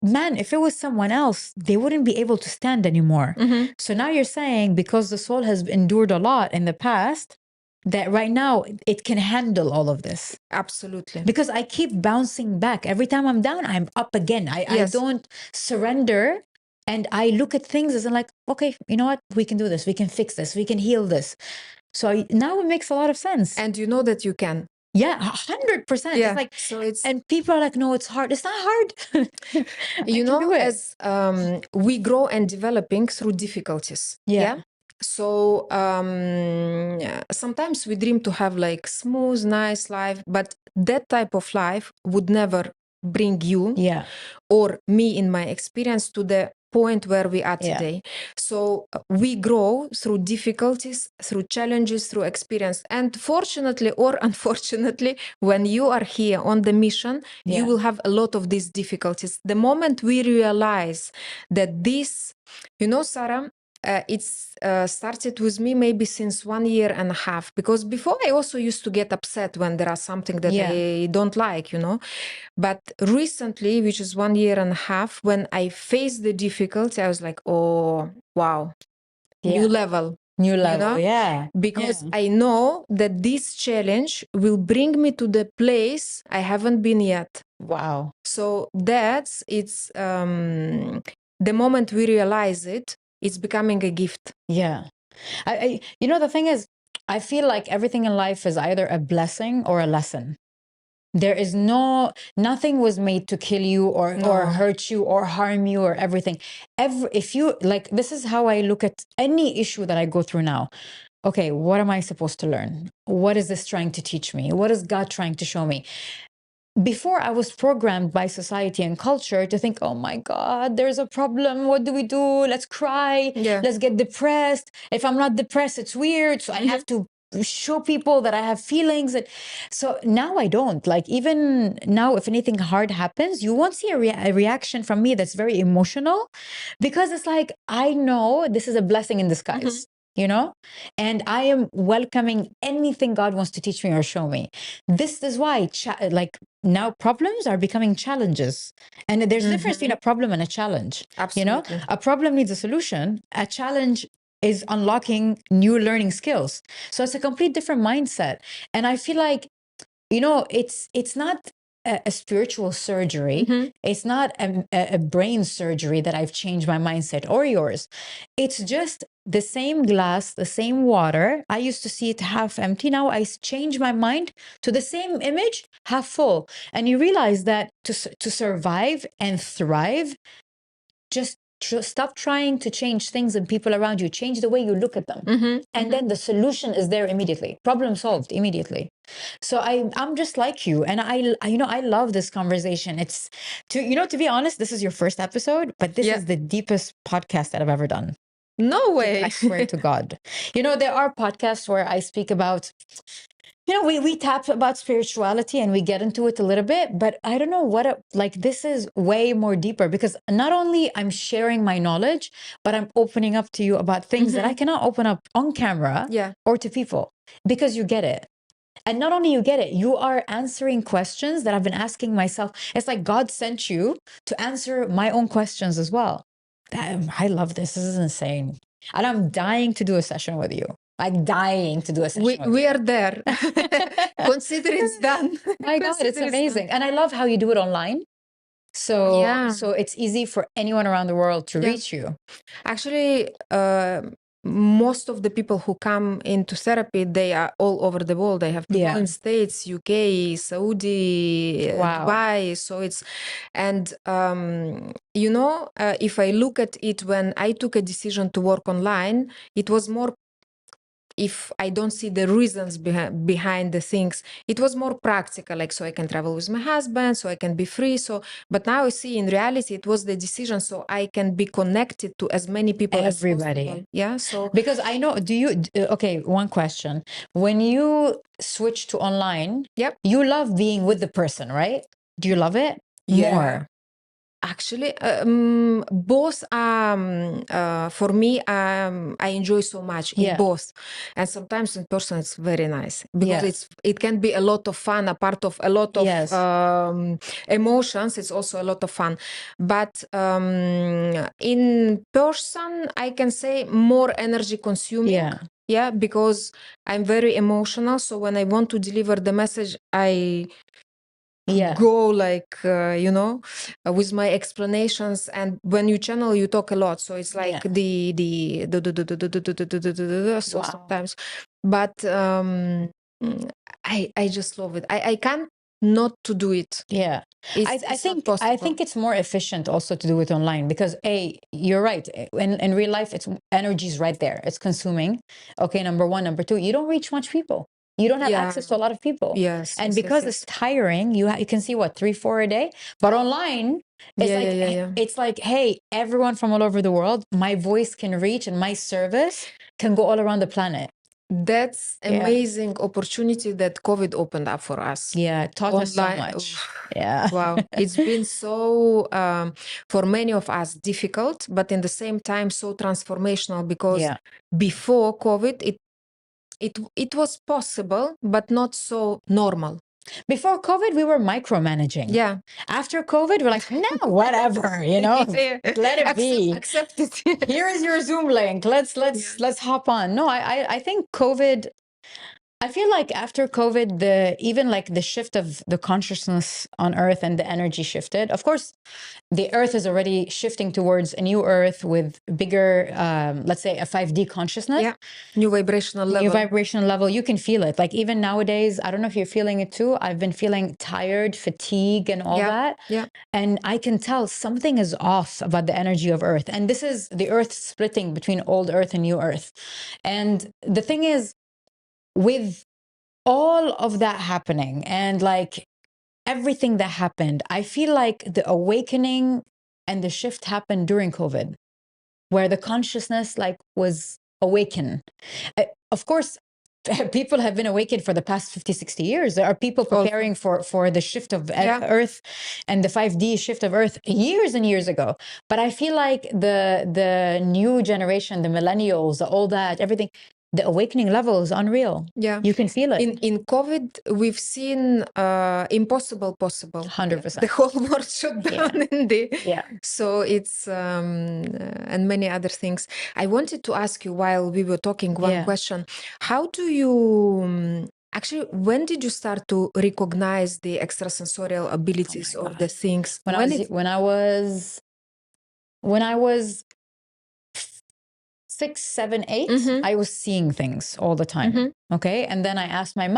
man, if it was someone else, they wouldn't be able to stand anymore. So now you're saying, because the soul has endured a lot in the past, that right now it can handle all of this. Absolutely. Because I keep bouncing back. Every time I'm down, I'm up again. I don't surrender. And I look at things as in like, okay, you know what? We can do this. We can fix this. We can heal this. So now it makes a lot of sense. And you know that you can. Yeah, 100%. It's like, so it's, and people are like, no, it's hard. It's not hard. You know, as we grow and developing through difficulties. So sometimes we dream to have like smooth, nice life, but that type of life would never bring you or me, in my experience, to the point where we are today. So we grow through difficulties, through challenges, through experience. And fortunately or unfortunately, when you are here on the mission, you will have a lot of these difficulties. The moment we realize that this, you know, Sara, it's started with me maybe since 1.5 years, because before I also used to get upset when there are something that I don't like, you know. But recently, which is 1.5 years, when I faced the difficulty, I was like, oh, wow, new level. New you level. know, Yeah. because Yeah. I know that this challenge will bring me to the place I haven't been yet. Wow. So it's the moment we realize it, it's becoming a gift. Yeah. You know, the thing is, I feel like everything in life is either a blessing or a lesson. There is nothing was made to kill you or No. hurt you or harm you or everything. If you like, this is how I look at any issue that I go through now. Okay, what am I supposed to learn? What is this trying to teach me? What is God trying to show me? Before, I was programmed by society and culture to think, oh my God, there's a problem. What do we do? Let's cry. Yeah. Let's get depressed. If I'm not depressed, it's weird. So I have to show people that I have feelings. So now I don't. Like, even now, if anything hard happens, you won't see a reaction from me that's very emotional, because it's like, I know this is a blessing in disguise. You know, and I am welcoming anything God wants to teach me or show me. This is why, like, now problems are becoming challenges, and there's a difference between a problem and a challenge. Absolutely. You know, a problem needs a solution. A challenge is unlocking new learning skills. So it's a complete different mindset. And I feel like, you know, it's not a spiritual surgery. It's not a brain surgery that I've changed my mindset or yours. It's just the same glass, the same water. I used to see it half empty. Now I change my mind to the same image, half full. And you realize that to survive and thrive, just stop trying to change things and people around you. Change the way you look at them. And then the solution is there immediately. Problem solved immediately. So I'm just like you. And I love this conversation. It's to be honest, this is your first episode, but this is the deepest podcast that I've ever done. No way. I swear to God. You know, there are podcasts where I speak about, you know, we tap about spirituality and we get into it a little bit, but I don't know like, this is way more deeper, because not only I'm sharing my knowledge, but I'm opening up to you about things that I cannot open up on camera or to people, because you get it. And not only you get it, you are answering questions that I've been asking myself. It's like God sent you to answer my own questions as well. I love this. This is insane. And I'm dying to do a session with you. Like, dying to do a session with you. We are there. Consider it's done. My God, it's amazing. And I love how you do it online. So it's easy for anyone around the world to reach you. Actually, most of the people who come into therapy, they are all over the world. They have people in States, UK, Saudi, Dubai. So it's, and you know, if I look at it, when I took a decision to work online, it was more, if I don't see the reasons behind the things, it was more practical, like, so I can travel with my husband, so I can be free. So, but now I see, in reality, it was the decision so I can be connected to as many people as possible. Yeah. So, because I know, okay, one question. When you switch to online, you love being with the person, right? Do you love it more? Actually, both, for me, I enjoy so much in both. And sometimes in person, it's very nice, because it can be a lot of fun, a part of a lot of emotions. It's also a lot of fun. But in person, I can say more energy consuming. Yeah, because I'm very emotional. So when I want to deliver the message, I go like, you know, with my explanations. And when you channel, you talk a lot. So it's like so sometimes. But I just love it. I can't not to do it. Yeah. I think it's more efficient also to do it online, because you're right. In real life, it's energy is right there. It's consuming. Okay, number one. Number two, you don't reach much people. You don't have access to a lot of people. And because it's tiring, you can see 3, 4 a day. But online, it's like, hey, everyone from all over the world, my voice can reach, and my service can go all around the planet. That's amazing opportunity that COVID opened up for us. Yeah, it taught us so much. Yeah. Wow. It's been so, for many of us, difficult, but in the same time, so transformational, because before COVID, it was possible, but not so normal. Before COVID, we were micromanaging. Yeah. After COVID, we're like, no, whatever, you know, Yeah. let it be. Accept it. Here is your Zoom link. Let's hop on. No, I think COVID, I feel like after COVID, even like the shift of the consciousness on Earth and the energy shifted. Of course, the Earth is already shifting towards a new Earth with bigger, let's say, a 5D consciousness. Yeah, new vibrational level. New vibrational level. You can feel it. Like even nowadays, I don't know if you're feeling it too. I've been feeling tired, fatigue, and all that. Yeah. And I can tell something is off about the energy of Earth. And this is the Earth splitting between old Earth and new Earth. And the thing is, with all of that happening and like everything that happened, I feel like the awakening and the shift happened during COVID, where the consciousness like was awakened. Of course, people have been awakened for the past 50, 60 years. There are people preparing for the shift of Earth and the 5D shift of Earth years and years ago. But I feel like the new generation, the millennials, all that, everything, the awakening level is unreal. Yeah. You can feel it. In COVID, we've seen impossible possible. 100%. The whole world shut down in the Yeah. So it's and many other things. I wanted to ask you while we were talking one question. How do you actually, when did you start to recognize the extrasensorial abilities or the things? When I was 6, 7, 8, I was seeing things all the time. Okay. And then I asked my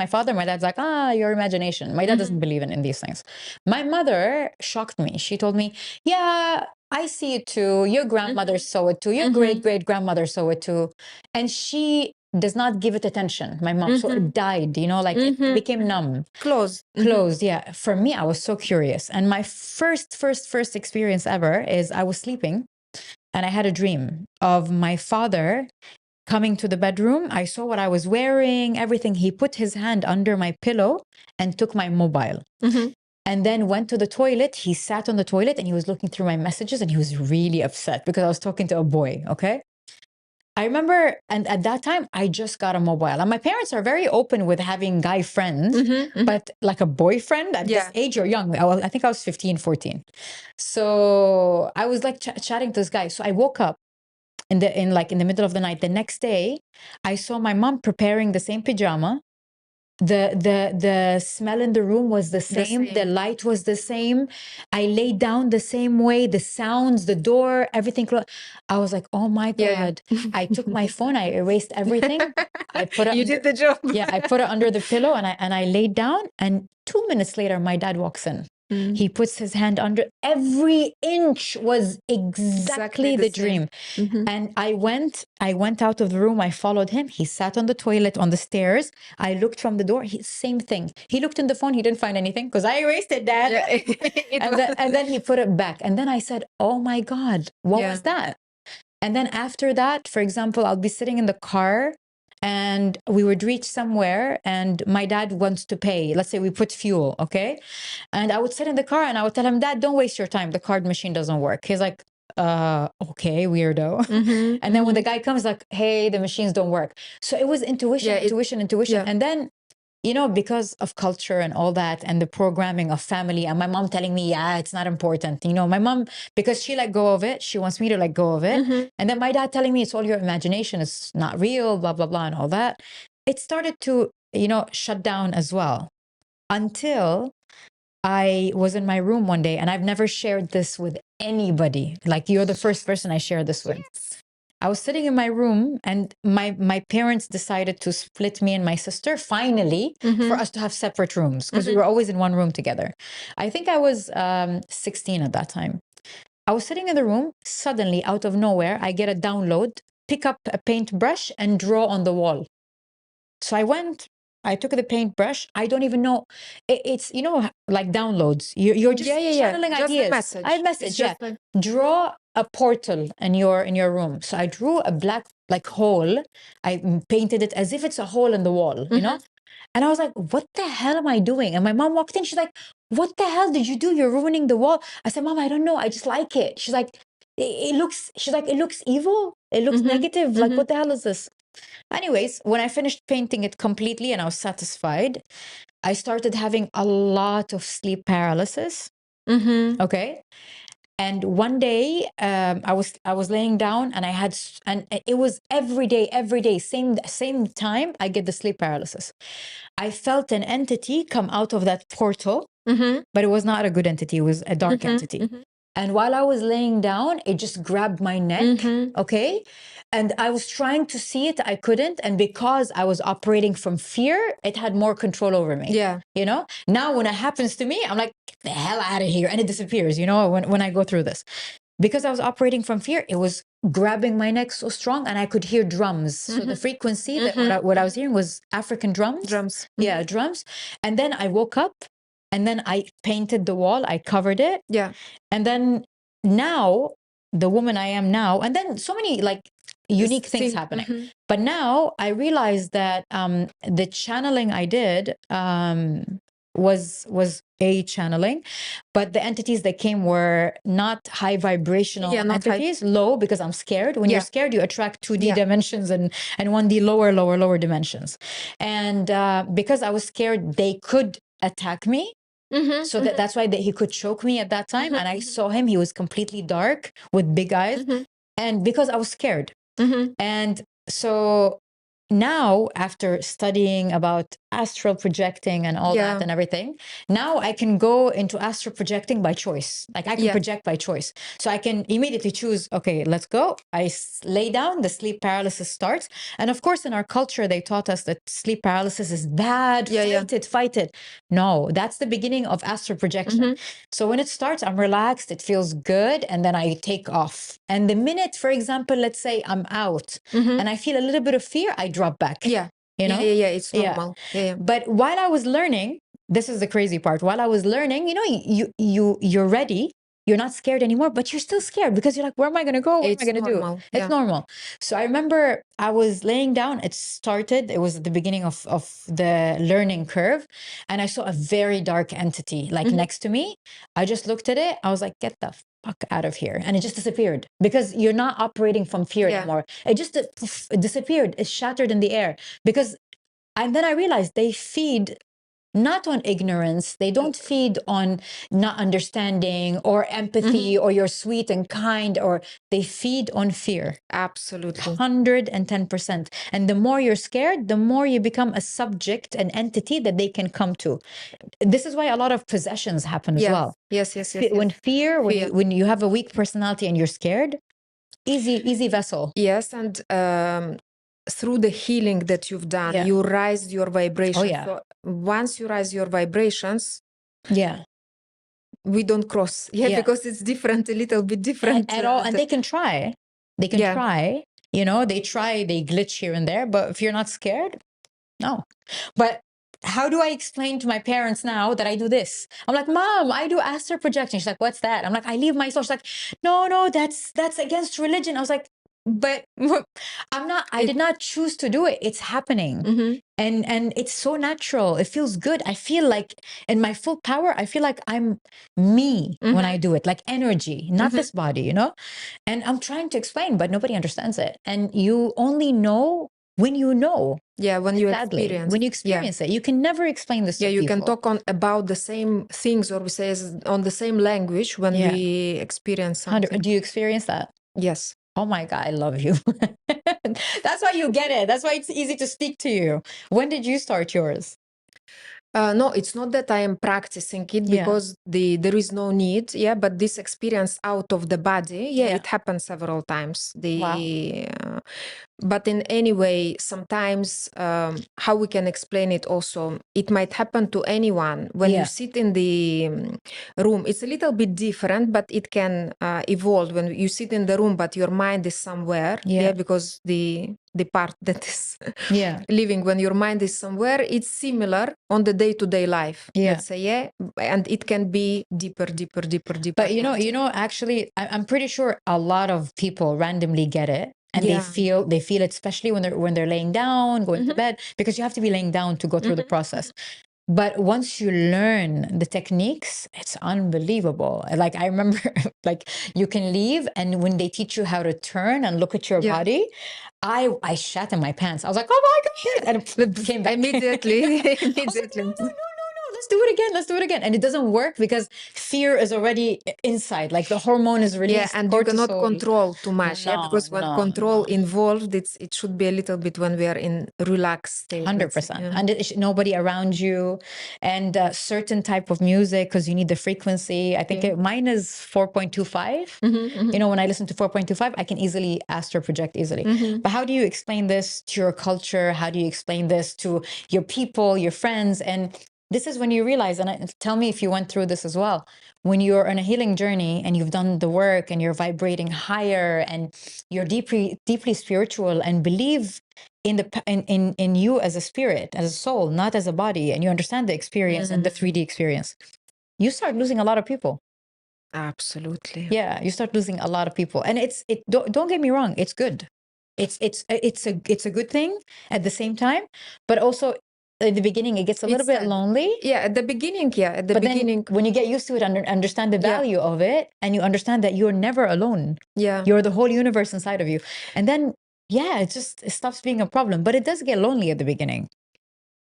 father, my dad's like, your imagination. My dad doesn't believe in these things. My mother shocked me. She told me, yeah, I see it too. Your grandmother saw it too. Your great-great-grandmother saw it too. And she does not give it attention. My mom, so it died, you know, like it became numb. Closed. Yeah. For me, I was so curious. And my first experience ever is I was sleeping. And I had a dream of my father coming to the bedroom. I saw what I was wearing, everything. He put his hand under my pillow and took my mobile. And then went to the toilet. He sat on the toilet and he was looking through my messages and he was really upset because I was talking to a boy, okay? I remember, and at that time, I just got a mobile. And my parents are very open with having guy friends, but like a boyfriend at this age, you're young. I think I was 15, 14. So I was like chatting to this guy. So I woke up in the middle of the night. The next day, I saw my mom preparing the same pajama. The smell in the room was the same. The light was the same. I laid down the same way. The sounds, the door, everything. I was like, oh my God. I took my phone. I erased everything. I put it. You did the job. I put it under the pillow and I laid down. And 2 minutes later, my dad walks in. He puts his hand under. Every inch was exactly the dream. And I went out of the room. I followed him. He sat on the toilet on the stairs. I looked from the door. Same thing. He looked in the phone. He didn't find anything because I erased it, Dad. And then he put it back. And then I said, oh my God, what was that? And then after that, for example, I'll be sitting in the car and we would reach somewhere and my dad wants to pay. Let's say we put fuel, okay? And I would sit in the car and I would tell him, Dad, don't waste your time. The card machine doesn't work. He's like, okay, weirdo. And then when the guy comes like, hey, the machines don't work. So it was intuition. And then, you know, because of culture and all that and the programming of family and my mom telling me, yeah, it's not important. You know, my mom, because she let go of it, she wants me to let go of it. And then my dad telling me it's all your imagination, it's not real, blah, blah, blah, and all that. It started to, you know, shut down as well until I was in my room one day and I've never shared this with anybody. Like you're the first person I share this with. I was sitting in my room and my parents decided to split me and my sister finally for us to have separate rooms because we were always in one room together. I think I was 16 at that time. I was sitting in the room. Suddenly, out of nowhere, I get a download, pick up a paintbrush and draw on the wall. So I took the paintbrush. I don't even know. It's, you know, like downloads. You're just channeling just ideas. Message. I message, Draw a portal in your room. So I drew a black like hole. I painted it as if it's a hole in the wall, you know? And I was like, what the hell am I doing? And my mom walked in. She's like, what the hell did you do? You're ruining the wall. I said, Mom, I don't know. I just like it. She's like, it looks evil. It looks negative. Like, what the hell is this? Anyways, when I finished painting it completely and I was satisfied, I started having a lot of sleep paralysis. Okay. And one day, I was laying down, and and it was every day, same time I get the sleep paralysis. I felt an entity come out of that portal, but it was not a good entity. It was a dark entity. And while I was laying down, it just grabbed my neck. Okay. And I was trying to see it. I couldn't. And because I was operating from fear, it had more control over me. Yeah. You know, now when it happens to me, I'm like, get the hell out of here. And it disappears, you know, when I go through this. Because I was operating from fear, it was grabbing my neck so strong, and I could hear drums. So the frequency that what I was hearing was African drums. Drums. Yeah, drums. And then I woke up, and then I painted the wall. I covered it. Yeah. And then now, the woman I am now, and then so many like unique things happening. But now I realized that the channeling I did was a channeling, but the entities that came were not high vibrational entities, low, because I'm scared. When you're scared, you attract 2D dimensions and 1D lower dimensions. And because I was scared, they could attack me. So that's why he could choke me at that time. And I saw him. He was completely dark with big eyes. And because I was scared. And so now, after studying about astral projecting and all that and everything, now I can go into astral projecting by choice. Like I can project by choice. So I can immediately choose, okay, let's go. I lay down, the sleep paralysis starts. And of course, in our culture, they taught us that sleep paralysis is bad, fight it. No, that's the beginning of astral projection. So when it starts, I'm relaxed, it feels good, and then I take off. And the minute, for example, let's say I'm out and I feel a little bit of fear, I drop back. Yeah. You know? Yeah, it's normal. Yeah. But while I was learning, this is the crazy part. While I was learning, you know, you're ready. You're not scared anymore, but you're still scared because you're like, where am I going to go? What am I going to do? It's normal. So I remember I was laying down. It was at the beginning of the learning curve. And I saw a very dark entity like next to me. I just looked at it. I was like, get the fuck out of here. And it just disappeared because you're not operating from fear anymore. It just it disappeared. It shattered in the air and then I realized they feed not on ignorance. They don't feed on not understanding or empathy or you're sweet and kind, or they feed on fear. Absolutely. 110%. And the more you're scared, the more you become a subject, an entity that they can come to. This is why a lot of possessions happen as well. Yes. When when you have a weak personality and you're scared, easy vessel. Yes, and through the healing that you've done, you raised your vibrations. So once you raise your vibrations, we don't cross. Because it's different, a little bit different. At all. And they can try. They can try. You know, they glitch here and there. But if you're not scared, no. But how do I explain to my parents now that I do this? I'm like, Mom, I do astral projection. She's like, what's that? I'm like, I leave my soul. She's like, no, that's against religion. I was like, but I did not choose to do it. It's happening. And it's so natural. It feels good. I feel like in my full power, I feel like I'm me when I do it, like energy, not this body, you know? And I'm trying to explain, but nobody understands it. And you only know when you know. Yeah, when you experience it. You can never explain this to people. You can talk about the same things, or we say on the same language when we experience something. Do you experience that? Yes. Oh my God, I love you. That's why you get it. That's why it's easy to speak to you. When did you start yours? No, it's not that I am practicing it because there is no need. But this experience out of the body, it happens several times. But in any way, sometimes how we can explain it also, it might happen to anyone. When you sit in the room, it's a little bit different, but it can evolve. When you sit in the room, but your mind is somewhere, because the part that is living when your mind is somewhere, it's similar on the day-to-day life. Let's say, and it can be deeper. But you know, actually, I'm pretty sure a lot of people randomly get it. And they feel it, especially when they're laying down, going to bed, because you have to be laying down to go through the process. But once you learn the techniques, it's unbelievable. Like I remember, like you can leave, and when they teach you how to turn and look at your body, I shat in my pants. I was like, oh my God, and it came back immediately. I was like, no, let's do it again. Let's do it again. And it doesn't work because fear is already inside. Like the hormone is released. And cortisol. you cannot control too much. Because when control involved, it should be a little bit when we are in relaxed state. 100%. And nobody around you, and certain type of music, because you need the frequency. I think mine is 4.25. You know, when I listen to 4.25, I can easily astral project easily. But how do you explain this to your culture? How do you explain this to your people, your friends? And this is when you realize, and tell me if you went through this as well, when you're on a healing journey and you've done the work and you're vibrating higher and you're deeply spiritual and believe in you as a spirit, as a soul, not as a body, and you understand the experience and the 3D experience, you start losing a lot of people. Absolutely. Yeah, you start losing a lot of people. And don't get me wrong, it's good. It's a good thing at the same time, but also at the beginning it gets a little bit lonely. At the beginning, Then when you get used to it and understand the value of it, and you understand that you're never alone. You're the whole universe inside of you. And then it stops being a problem, but it does get lonely at the beginning.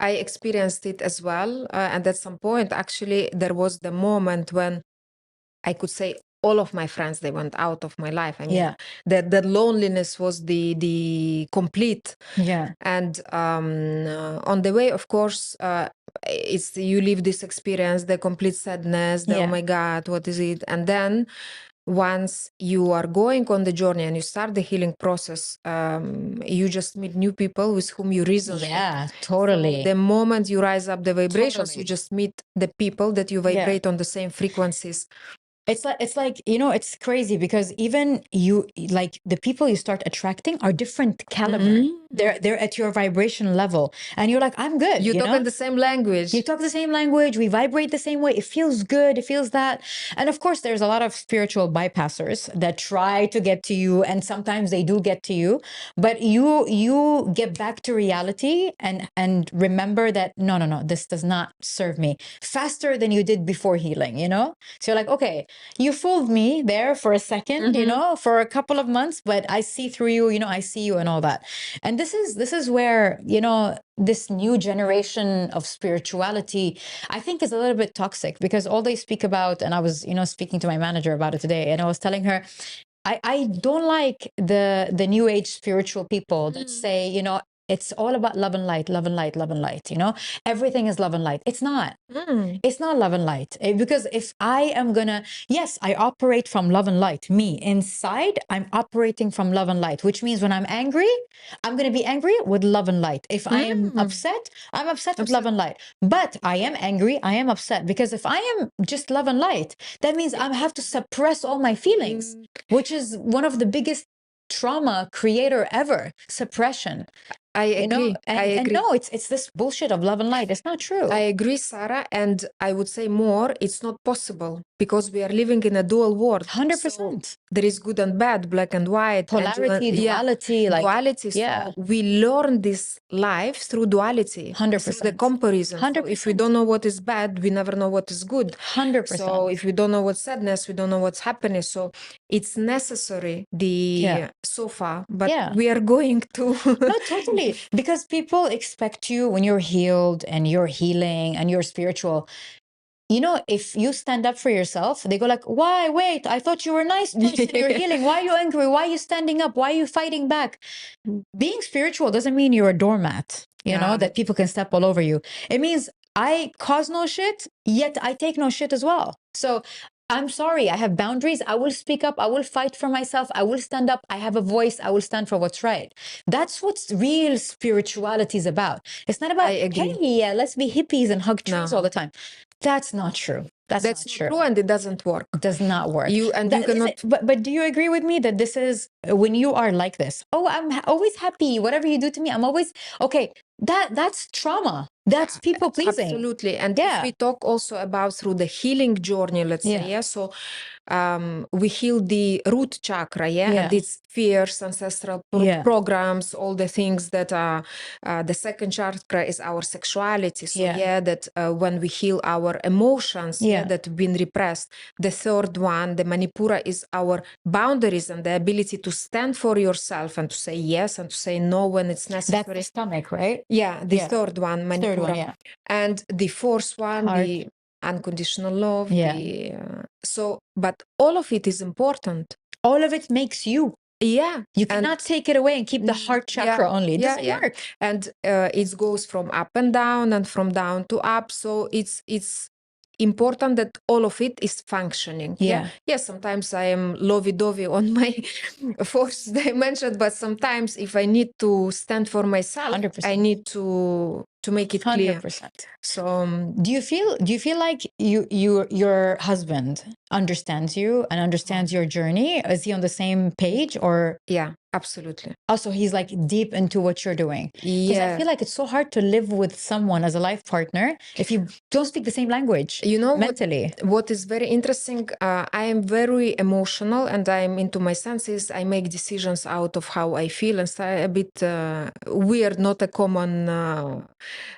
I experienced it as well. And at some point, actually, there was the moment when I could say all of my friends, they went out of my life. I mean, the loneliness was the complete. And on the way, of course, it's you live this experience, the complete sadness, the oh my God, what is it? And then once you are going on the journey and you start the healing process, you just meet new people with whom you resonate. Yeah, totally. So the moment you rise up the vibrations, you just meet the people that you vibrate on the same frequencies. It's like, you know, it's crazy because even you, like the people you start attracting are different caliber. They're at your vibration level, and you're like, I'm good. You talk in the same language. You talk the same language. We vibrate the same way. It feels good. It feels that. And of course, there's a lot of spiritual bypassers that try to get to you, and sometimes they do get to you. But you get back to reality and remember that no, this does not serve me, faster than you did before healing. You know, so you're like, okay, you fooled me there for a second, you know, for a couple of months, but I see through you. You know, I see you and all that. And this is where, you know, this new generation of spirituality, I think, is a little bit toxic, because all they speak about, and I was, you know, speaking to my manager about it today, and I was telling her, I don't like the new age spiritual people that say, you know, it's all about love and light, love and light, love and light. You know, everything is love and light. It's not. It's not love and light. Because if I am gonna, yes, I operate from love and light. Me inside, I'm operating from love and light, which means when I'm angry, I'm gonna be angry with love and light. If I am upset, I'm upset with love and light. But I am angry, I am upset, because if I am just love and light, that means I have to suppress all my feelings, which is one of the biggest trauma creator ever, suppression. I agree. You know? And no, it's this bullshit of love and light. It's not true. I agree, Sarah. And I would say more, it's not possible, because we are living in a dual world. 100%. So there is good and bad, black and white. Polarity, duality. Like, duality. So we learn this life through duality. 100%. Through the comparison. 100%. So if we don't know what is bad, we never know what is good. 100%. So if we don't know what's sadness, we don't know what's happiness. So it's necessary, so far, but we are going to. No, totally. Because people expect you, when you're healed and you're healing and you're spiritual, you know, if you stand up for yourself, they go like, why? Wait, I thought you were a nice person. You're healing. Why are you angry? Why are you standing up? Why are you fighting back? Being spiritual doesn't mean you're a doormat, you know, that people can step all over you. It means I cause no shit, yet I take no shit as well. So I'm sorry, I have boundaries. I will speak up. I will fight for myself. I will stand up. I have a voice. I will stand for what's right. That's what real spirituality is about. It's not about, hey, let's be hippies and hug trees all the time. That's not true. That's not true. And it doesn't work. It does not work. You cannot. But do you agree with me that this is when you are like this? Oh, I'm always happy. Whatever you do to me, I'm always okay. That's trauma. That's people pleasing. Absolutely. And Yeah. if we talk also about through the healing journey, let's say, yeah, so we heal the root chakra, yeah, and it's fears, ancestral programs, all the things that are the second chakra is our sexuality. So yeah, that when we heal our emotions, that have been repressed. The third one, the manipura, is our boundaries and the ability to stand for yourself and to say yes and to say no when it's necessary. That's the stomach, right? Yeah, the third one, manipura. Third one, yeah. And the fourth one, Heart. the unconditional love. Yeah. But all of it is important. All of it makes you. Yeah. You cannot take it away and keep the heart chakra only. It doesn't work. And it goes from up and down and from down to up. So it's important that all of it is functioning. Yeah. Sometimes I am lovey-dovey on my fourth dimension, but sometimes if I need to stand for myself, 100%. I need to make it clear. 100%. So do you feel like your husband understands you and understands your journey? Is he on the same page or? Yeah, absolutely. Also, he's like deep into what you're doing. Because I feel like it's so hard to live with someone as a life partner if you don't speak the same language. You know, mentally. What is very interesting, I am very emotional and I'm into my senses. I make decisions out of how I feel and a bit weird, not a common,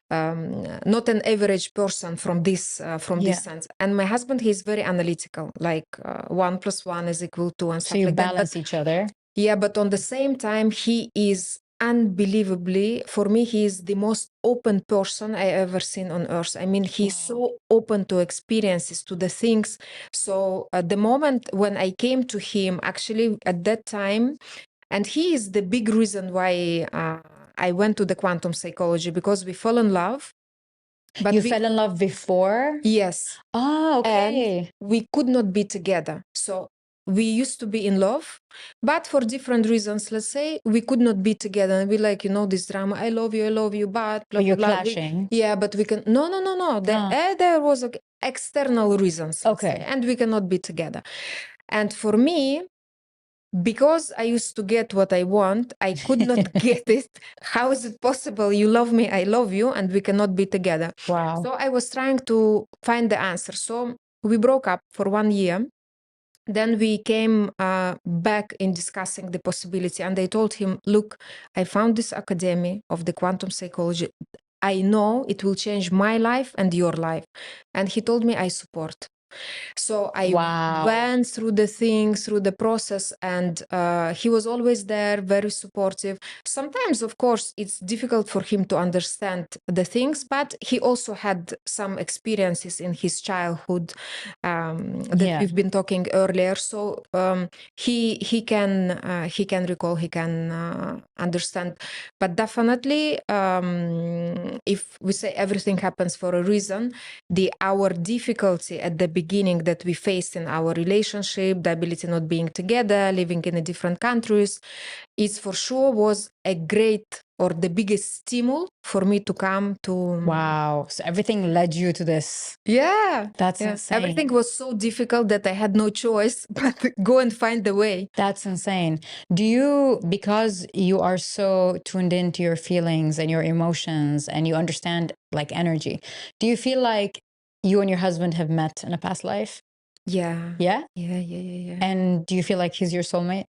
not an average person from this sense. And my husband, he's very analytical, like 1 + 1 is equal to, and stuff you like balance that. each other. Yeah, but on the same time, he is unbelievably, for me, he is the most open person I ever seen on earth. I mean, he's so open to experiences, to the things. So at the moment when I came to him, actually at that time, and he is the big reason why I went to the quantum psychology, because we fell in love. But you fell in love before? Yes. Oh, okay. And we could not be together. So we used to be in love, but for different reasons, let's say, we could not be together. And we like, this drama, I love you, but blah, you're blah, blah. clashing. But we can, no. There was external reasons, okay, and we cannot be together. And for me, because I used to get what I want, I could not get it. How is it possible? You love me, I love you, and we cannot be together. Wow. So I was trying to find the answer. So we broke up for 1 year. Then we came back in discussing the possibility. And I told him, look, I found this academy of the quantum psychology. I know it will change my life and your life. And he told me, I support. So I went through the process, and he was always there, very supportive. Sometimes, of course, it's difficult for him to understand the things, but he also had some experiences in his childhood that we've been talking earlier. So he can recall, he can understand. But definitely, if we say everything happens for a reason, our difficulty at the beginning that we faced in our relationship, the ability not being together, living in a different countries, it for sure was a great or the biggest stimul for me to come to. Wow. So everything led you to this. Yeah. That's insane. Everything was so difficult that I had no choice but go and find the way. That's insane. Do you, because you are so tuned into your feelings and your emotions and you understand like energy, do you feel like you and your husband have met in a past life? Yeah. Yeah? Yeah. And do you feel like he's your soulmate?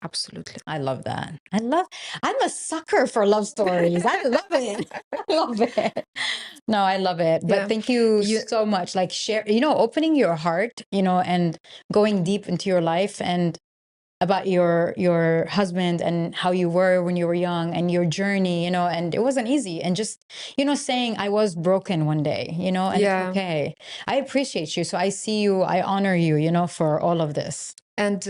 Absolutely. I love that. I'm a sucker for love stories. I love it. I love it. No, I love it. But thank you so much. Like opening your heart, and going deep into your life and about your husband and how you were when you were young and your journey, and it wasn't easy. And just, saying I was broken one day, and it's okay. I appreciate you. So I see you, I honor you, for all of this. And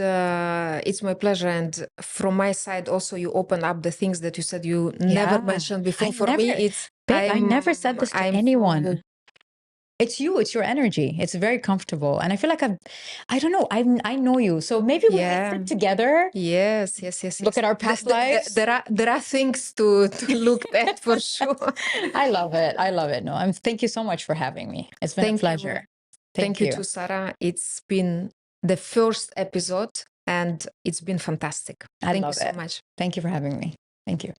it's my pleasure. And from my side, also, you open up the things that you said you never mentioned before. I never said this to anyone. It's you. It's your energy. It's very comfortable. And I feel like I don't know. I know you. So maybe we can sit together. Yes. Look at our past lives. There are things to look at for sure. I love it. No, thank you so much for having me. It's been a pleasure. Thank you too, Sara. It's been the first episode and it's been fantastic. Thank you so much. Thank you for having me. Thank you.